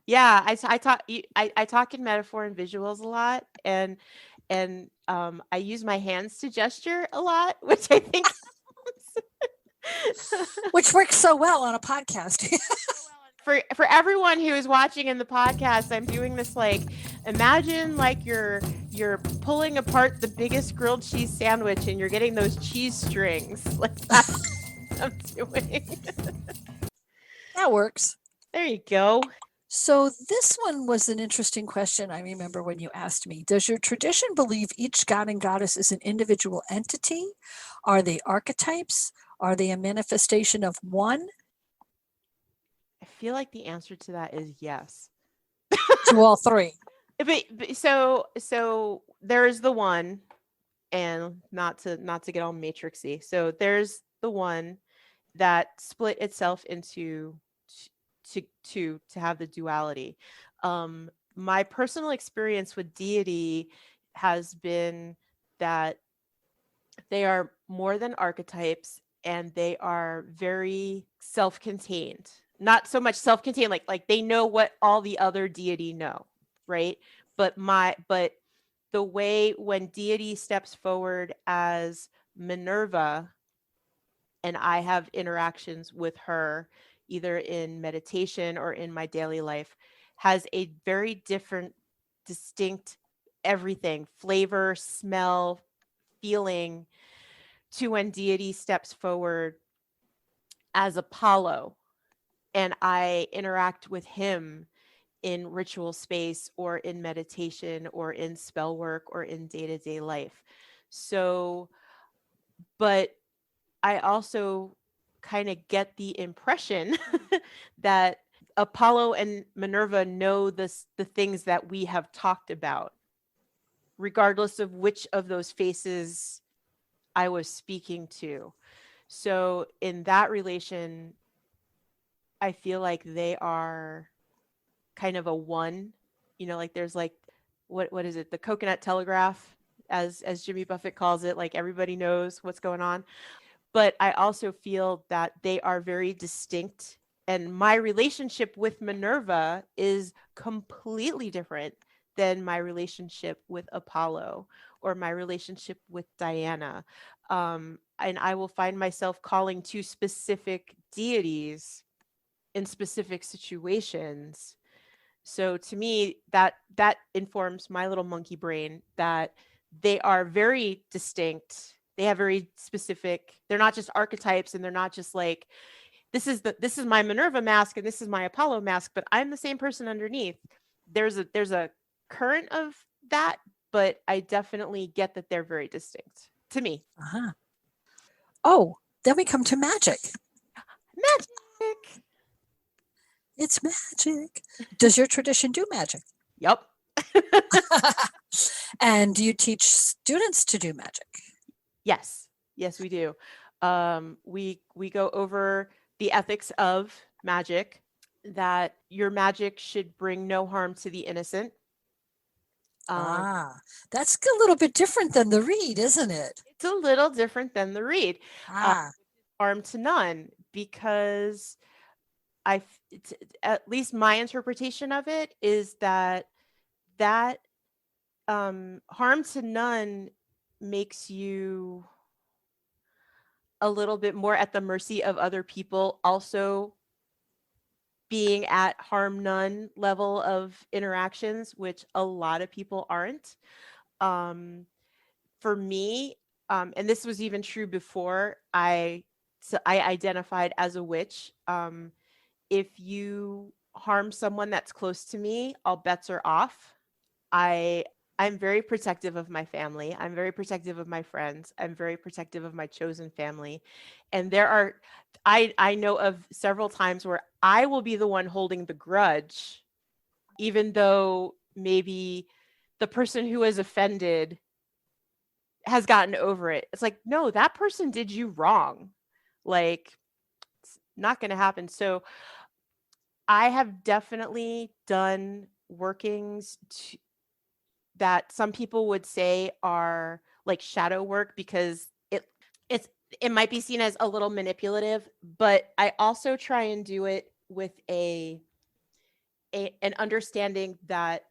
Yeah, I talk in metaphor and visuals a lot, and I use my hands to gesture a lot, which I think which works so well on a podcast. for everyone who is watching in the podcast, I'm doing this like, imagine like you're pulling apart the biggest grilled cheese sandwich and you're getting those cheese strings. Like that's what I'm doing. That works. There you go. So this one was an interesting question. I remember when you asked me, does your tradition believe each god and goddess is an individual entity? Are they archetypes? Are they a manifestation of one? I feel like the answer to that is yes. To all three. But so there's the one, and not to get all matrixy. So there's the one that split itself into to have the duality. My personal experience with deity has been that they are more than archetypes, and they are very self-contained. Not so much self-contained, like they know what all the other deity know, right? But the way when deity steps forward as Minerva, and I have interactions with her either in meditation or in my daily life, has a very different, distinct everything, flavor, smell, feeling to when deity steps forward as Apollo, and I interact with him in ritual space or in meditation or in spell work or in day-to-day life. So, but I also kind of get the impression that Apollo and Minerva know the things that we have talked about, regardless of which of those faces I was speaking to. So in that relation, I feel like they are kind of a one, you know, like there's like, what is it? The coconut telegraph, as Jimmy Buffett calls it, like everybody knows what's going on. But I also feel that they are very distinct, and my relationship with Minerva is completely different than my relationship with Apollo or my relationship with Diana. And I will find myself calling to specific deities in specific situations. So to me, that informs my little monkey brain that they are very distinct. They have very specific, they're not just archetypes, and they're not just like, this is my Minerva mask and this is my Apollo mask, but I'm the same person underneath. There's a current of that, but I definitely get that they're very distinct to me. Uh-huh. Oh, then we come to magic. Magic. It's magic. Does your tradition do magic? Yep. And do you teach students to do magic? Yes, we do. We go over the ethics of magic, that your magic should bring no harm to the innocent. That's a little bit different than the read, isn't it? It's a little different than the read. Harm to none, because at least my interpretation of it is that harm to none makes you a little bit more at the mercy of other people also being at harm none level of interactions, which a lot of people aren't. For me, and this was even true before I identified as a witch. If you harm someone that's close to me, all bets are off. I'm very protective of my family. I'm very protective of my friends. I'm very protective of my chosen family. And I know of several times where I will be the one holding the grudge, even though maybe the person who was offended has gotten over it. It's like, no, that person did you wrong. Like, it's not going to happen. So I have definitely done workings that some people would say are like shadow work because it might be seen as a little manipulative, but I also try and do it with an understanding that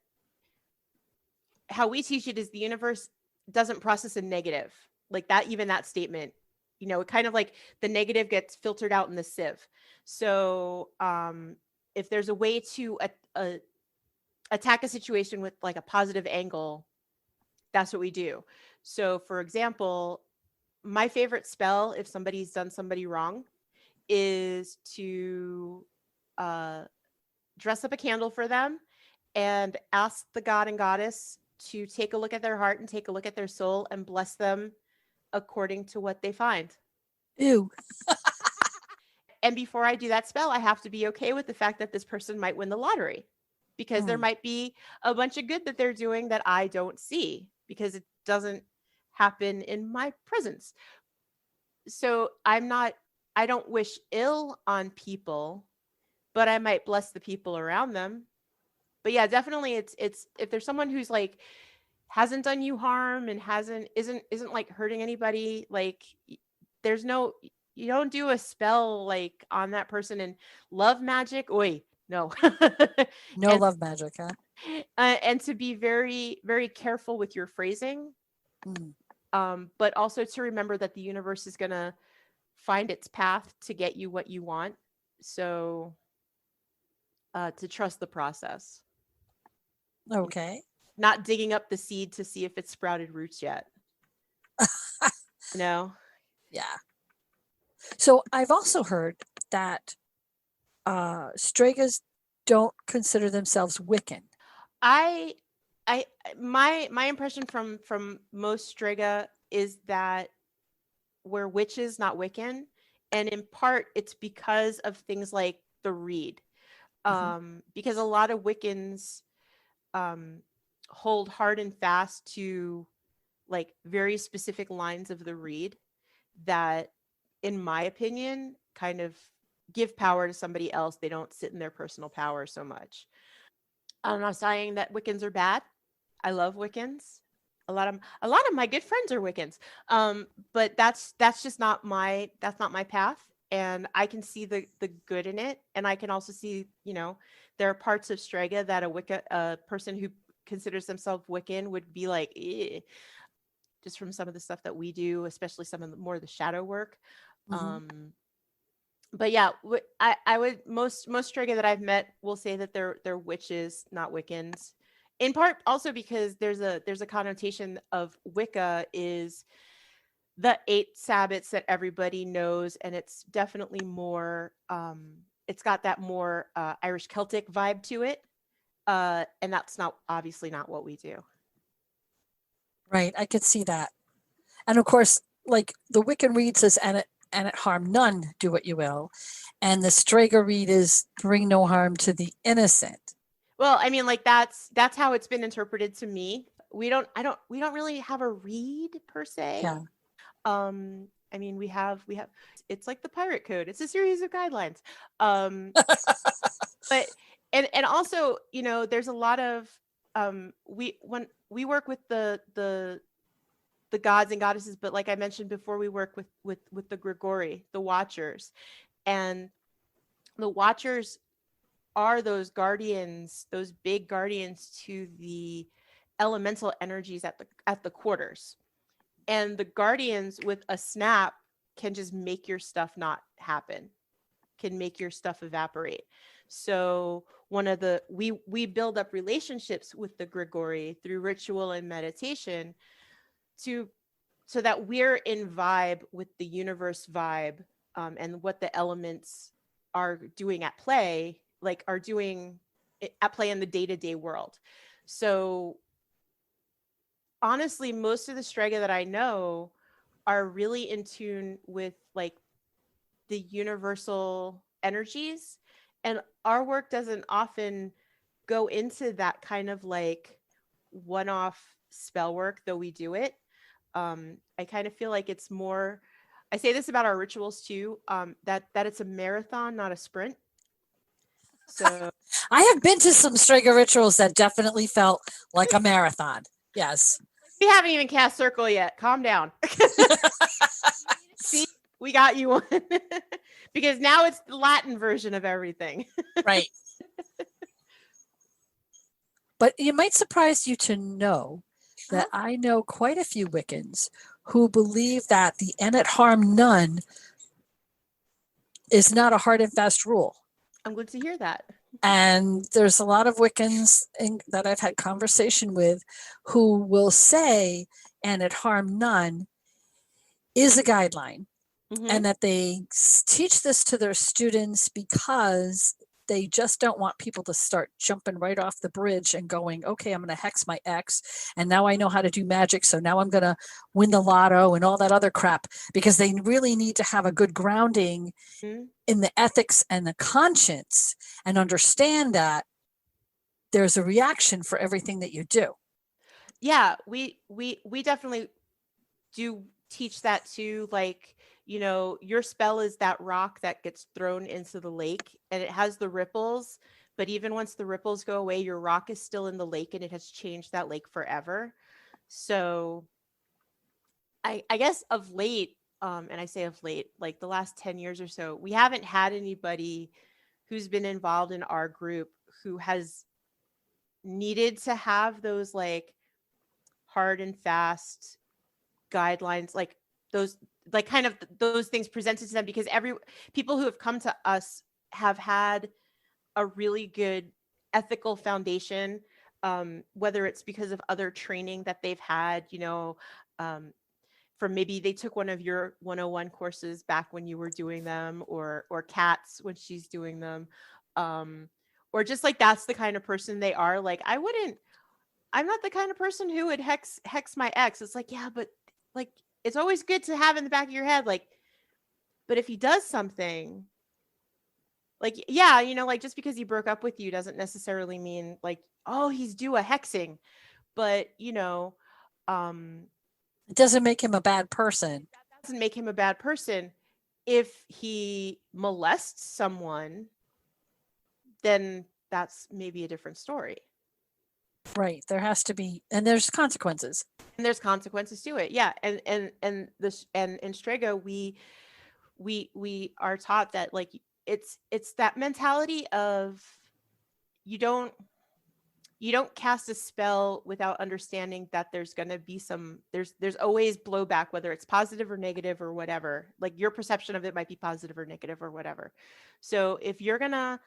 how we teach it is the universe doesn't process a negative like that. Even that statement, it kind of like the negative gets filtered out in the sieve. So if there's a way to attack a situation with like a positive angle, that's what we do. So for example, my favorite spell, if somebody's done somebody wrong, is to dress up a candle for them and ask the god and goddess to take a look at their heart and take a look at their soul and bless them according to what they find. Ew. And before I do that spell, I have to be okay with the fact that this person might win the lottery, because there might be a bunch of good that they're doing that I don't see because it doesn't happen in my presence. So I don't wish ill on people, but I might bless the people around them. But yeah, definitely it's if there's someone who's like hasn't done you harm and isn't like hurting anybody, like you don't do a spell like on that person. And love magic, oi, no. No and, love magic, huh? and to be very, very careful with your phrasing. But also to remember that the universe is going to find its path to get you what you want. So to trust the process. Okay. Not digging up the seed to see if it's sprouted roots yet. No. Yeah. So I've also heard that Stregas don't consider themselves Wiccan. My impression from most Strega is that we're witches, not Wiccan, and in part it's because of things like the reed, because a lot of Wiccans hold hard and fast to like very specific lines of the reed that, in my opinion, kind of give power to somebody else. They don't sit in their personal power so much. I'm not saying that Wiccans are bad. I love Wiccans. A lot of my good friends are Wiccans. But that's just not my path. And I can see the good in it. And I can also see, there are parts of Strega that a person who considers themselves Wiccan would be like, eh, just from some of the stuff that we do, especially some of the more of the shadow work. But yeah, I would most Strega that I've met will say that they're witches, not Wiccans. In part also because there's a connotation of Wicca is the 8 Sabbats that everybody knows, and it's definitely more it's got that more Irish Celtic vibe to it. And that's obviously not what we do. Right, I could see that. And of course, like the Wiccan read says, and it harm none, do what you will. And the Strega read is bring no harm to the innocent. Well, I mean, like that's how it's been interpreted to me. We don't really have a read per se. Yeah. I mean, we have it's like the pirate code. It's a series of guidelines. But and also, there's a lot of when we work with the gods and goddesses, but like I mentioned before, we work with the Grigori, the Watchers, and the Watchers are those guardians, those big guardians to the elemental energies at the quarters. And the guardians with a snap can just make your stuff not happen, can make your stuff evaporate. So we build up relationships with the Grigori through ritual and meditation so that we're in vibe with the universe vibe, and what the elements are doing at play, are doing at play in the day-to-day world. So honestly, most of the Strega that I know are really in tune with the universal energies, and our work doesn't often go into that kind of one-off spell work, though we do it. I kind of feel like it's more, I say this about our rituals too, that it's a marathon, not a sprint. So I have been to some Strega rituals that definitely felt like a marathon. Yes. we haven't even cast circle yet. Calm down. See, we got you one. Because now it's the Latin version of everything. Right. But it might surprise you to know that I know quite a few Wiccans who believe that the "and it harm none" is not a hard and fast rule. I'm glad to hear that. And there's a lot of Wiccans that I've had conversation with who will say "and it harm none" is a guideline, and that they teach this to their students because they just don't want people to start jumping right off the bridge and going, okay, I'm going to hex my ex, and now I know how to do magic, so now I'm going to win the lotto and all that other crap, because they really need to have a good grounding in the ethics and the conscience and understand that there's a reaction for everything that you do. Yeah, we definitely do teach that too. Your spell is that rock that gets thrown into the lake, and it has the ripples, but even once the ripples go away, your rock is still in the lake, and it has changed that lake forever. So I guess of late, and I say of late, the last 10 years or so, we haven't had anybody who's been involved in our group who has needed to have those hard and fast guidelines, those kind of those things presented to them, because people who have come to us have had a really good ethical foundation, whether it's because of other training that they've had, from maybe they took one of your 101 courses back when you were doing them, or Kat's when she's doing them, or just that's the kind of person they are. I'm not the kind of person who would hex my ex. It's yeah, but it's always good to have in the back of your head, but if he does something, just because he broke up with you doesn't necessarily mean oh, he's due a hexing. But it doesn't make him a bad person. That doesn't make him a bad person. If he molests someone, then that's maybe a different story. Right. There has to be, and there's consequences. And there's consequences to it. Yeah. And in Strega, we are taught that it's that mentality of you don't cast a spell without understanding that there's going to be there's always blowback, whether it's positive or negative or whatever. Your perception of it might be positive or negative or whatever. So if you're going to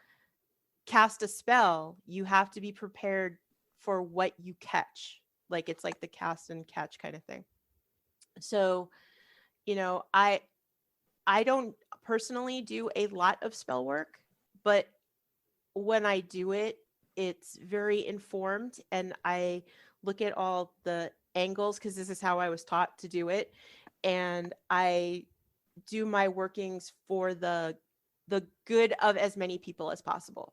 cast a spell, you have to be prepared for what you catch. It's the cast and catch kind of thing. So, I don't personally do a lot of spell work, but when I do it, it's very informed, and I look at all the angles, because this is how I was taught to do it, and I do my workings for the good of as many people as possible.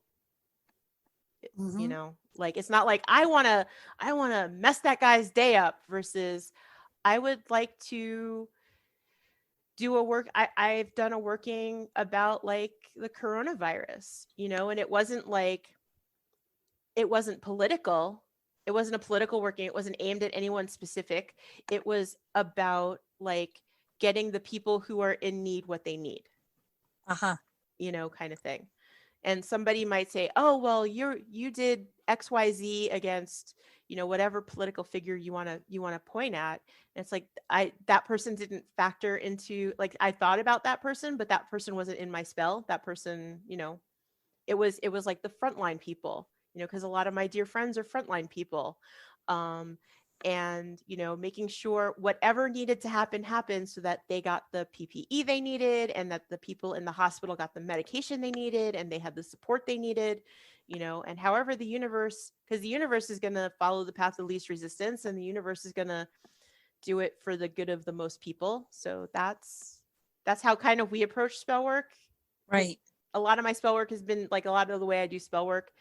It's not I want to mess that guy's day up, versus I would like to do a work. I've done a working about the coronavirus, and it wasn't it wasn't political. It wasn't a political working. It wasn't aimed at anyone specific. It was about getting the people who are in need what they need. Kind of thing. And somebody might say, oh, well, you did XYZ against, whatever political figure you want to point at. And it's like, that person didn't factor into, like, I thought about that person, but that person wasn't in my spell. That person, it was like the frontline people, because a lot of my dear friends are frontline people. And making sure whatever needed to happen happened, so that they got the PPE they needed, and that the people in the hospital got the medication they needed, and they had the support they needed, and however the universe, because the universe is going to follow the path of least resistance, and the universe is going to do it for the good of the most people. So that's how kind of we approach spell work. Right. A lot of my spell work has been like, a lot of the way I do spell work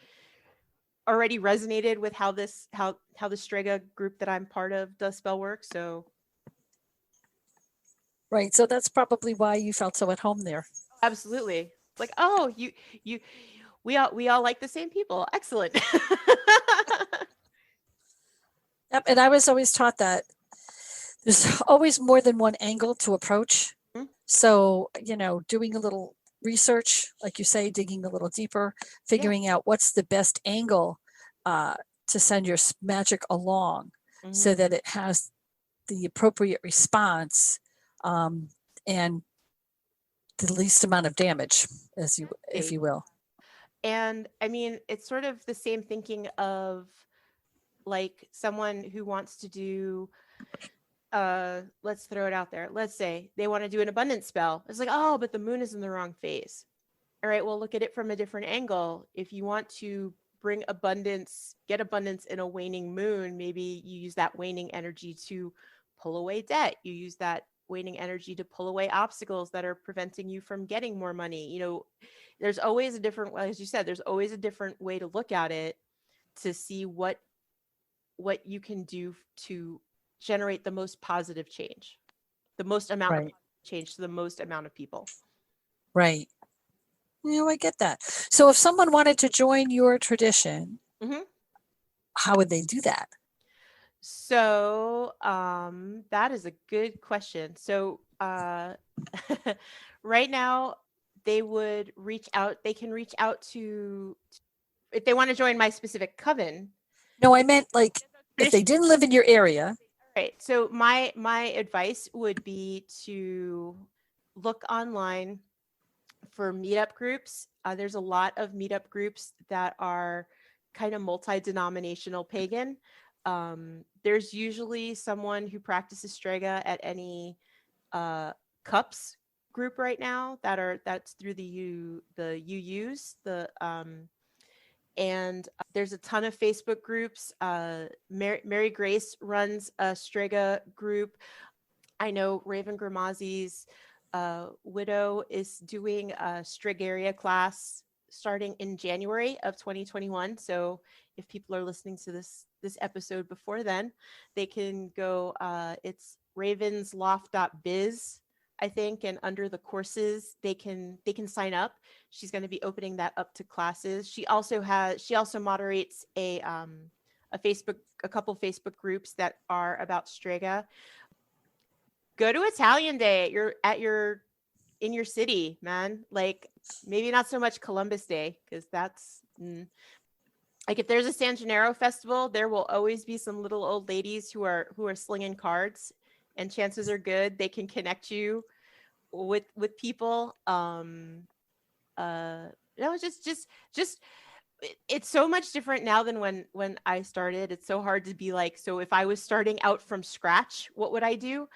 already resonated with how the Strega group that I'm part of does spell work. So Right. So that's probably why you felt so at home there. absolutely. Like, oh, we all like the same people. Excellent. Yep. And I was always taught that there's always more than one angle to approach. Mhm. So, doing a little research, like you say, digging a little deeper, figuring out what's the best angle to send your magic along, so that it has the appropriate response and the least amount of damage, if you will. And I mean, it's sort of the same thinking of like someone who wants to do, let's throw it out there. Let's say they want to do an abundance spell. It's like, oh, but the moon is in the wrong phase. All right, well, look at it from a different angle. If you want to get abundance in a waning moon, maybe you use that waning energy to pull away debt. You use that waning energy to pull away obstacles that are preventing you from getting more money. There's always a different, as you said, there's always a different way to look at it, to see what you can do to generate the most positive change, the most amount of change to the most amount of people. Right. I get that. So if someone wanted to join your tradition, how would they do that? So that is a good question. So right now they would reach out. They can reach out to, if they want to join my specific coven. No, I meant like if they didn't live in your area. Right. So my advice would be to look online for meetup groups. There's a lot of meetup groups that are kind of multi-denominational pagan. There's usually someone who practices Strega at any cups group right now that's through the UUs, and there's a ton of Facebook groups. Mary Grace runs a Strega group. I know Raven Gramazi's widow is doing a Stregaria class starting in January of 2021. So if people are listening to this episode before then, they can go, it's ravensloft.biz, I think, and under the courses they can sign up. She's going to be opening that up to classes. She also moderates a couple Facebook groups that are about Strega. Go to Italian Day in your city, man. Like, maybe not so much Columbus Day, because that's like, if there's a San Gennaro festival, there will always be some little old ladies who are slinging cards, and chances are good they can connect you with people. Just it's so much different now than when I started. It's so hard to be like, so if I was starting out from scratch, what would I do?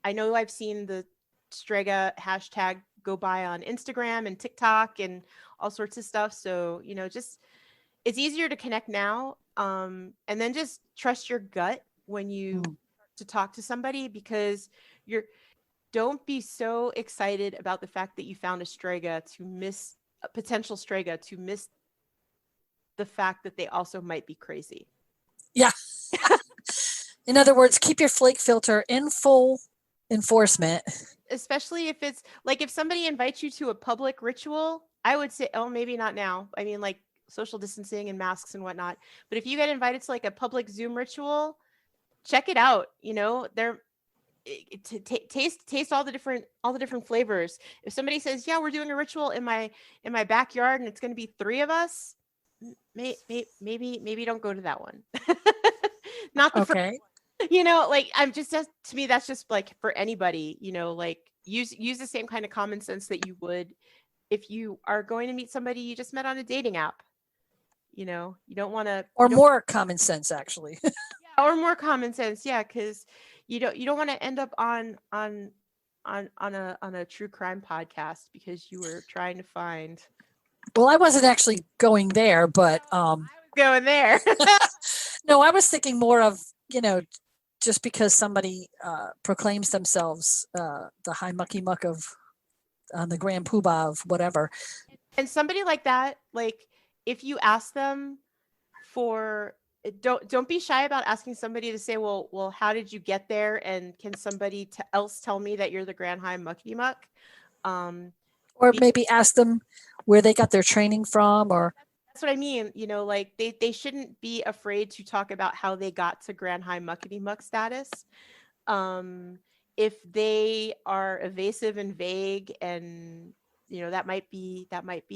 I know I've seen the Strega hashtag go by on Instagram and TikTok and all sorts of stuff. So, just, it's easier to connect now. And then just trust your gut when you to talk to somebody, because don't be so excited about the fact that you found a potential Strega to miss the fact that they also might be crazy. Yeah. In other words, keep your flake filter in full enforcement. Especially if it's like, if somebody invites you to a public ritual, I would say, oh, maybe not now. I mean, like, social distancing and masks and whatnot. But if you get invited to like a public Zoom ritual, check it out. Taste all the different flavors. If somebody says, yeah, we're doing a ritual in my backyard and it's going to be 3 of us, maybe don't go to that one. Not the Okay. like I'm just to me that's just like for anybody, like use the same kind of common sense that you would if you are going to meet somebody you just met on a dating app. You don't want to Or more common sense, actually. or more common sense, yeah, because you don't want to end up on a true crime podcast because you were trying to find. Well, I wasn't actually going there, but Going there. no, I was thinking more of, just because somebody proclaims themselves the high mucky muck of the grand poobah of whatever. And somebody like that, like if you ask them for, don't be shy about asking somebody to say, well, how did you get there? And can somebody else tell me that you're the grand high mucky muck? Or maybe ask them where they got their training from, or that's what I mean. Like they shouldn't be afraid to talk about how they got to grand high muckety muck status. If they are evasive and vague, and that might be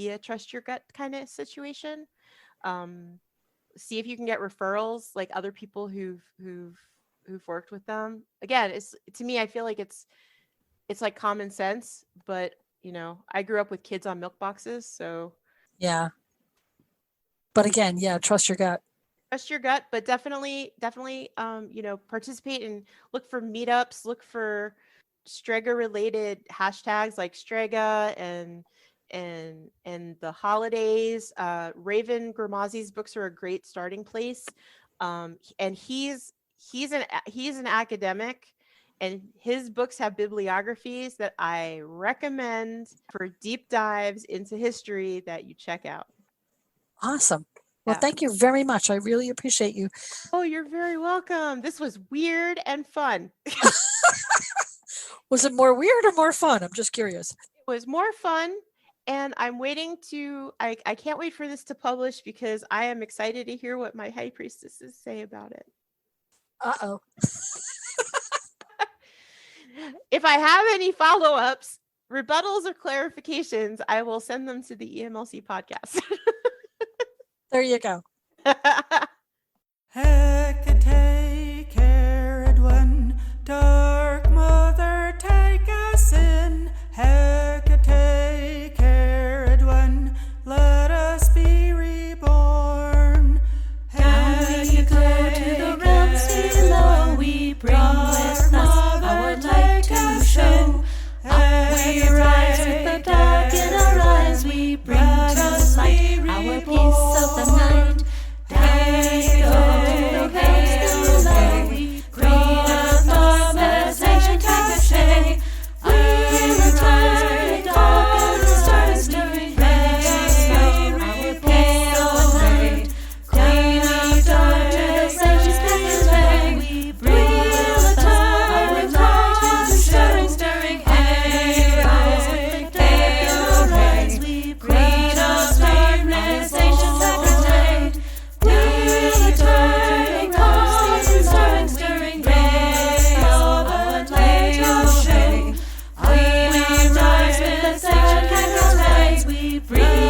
a trust your gut kind of situation. See if you can get referrals, like other people who've worked with them. Again, to me, I feel like it's like common sense, but I grew up with kids on milk boxes, so yeah. But again, yeah, trust your gut. Trust your gut, but definitely, participate and look for meetups, look for Strega related hashtags like Strega and the holidays. Raven Gramazzi's books are a great starting place. And he's an academic, and his books have bibliographies that I recommend for deep dives into history that you check out. Awesome. Well, Yeah. thank you very much. I really appreciate you. Oh, you're very welcome. This was weird and fun. Was it more weird or more fun? I'm just curious. It was more fun, and I'm waiting I can't wait for this to publish because I am excited to hear what my high priestesses say about it. Uh-oh. If I have any follow-ups, rebuttals, or clarifications, I will send them to the EMLC podcast. There you go. Hecate, Caradwen, Dark Mother, take us in. Hecate, Caradwen, let us be reborn. Down we go to the realms below, we bring with us our light to show. Up we rise with the dark in our eyes, we bring to light our peace of the night. Down we go to the realms below, we bring with us as ancient mache. We return dark and stars during our peace of the night. Queen of darkness, ancient mache, we bring with us our light to shine. Stirring rise with the dark rays, we bring us darkness, ancient mache. We return dark and stars stirring rays of our light to shine. We rise with the ancient mache, we bring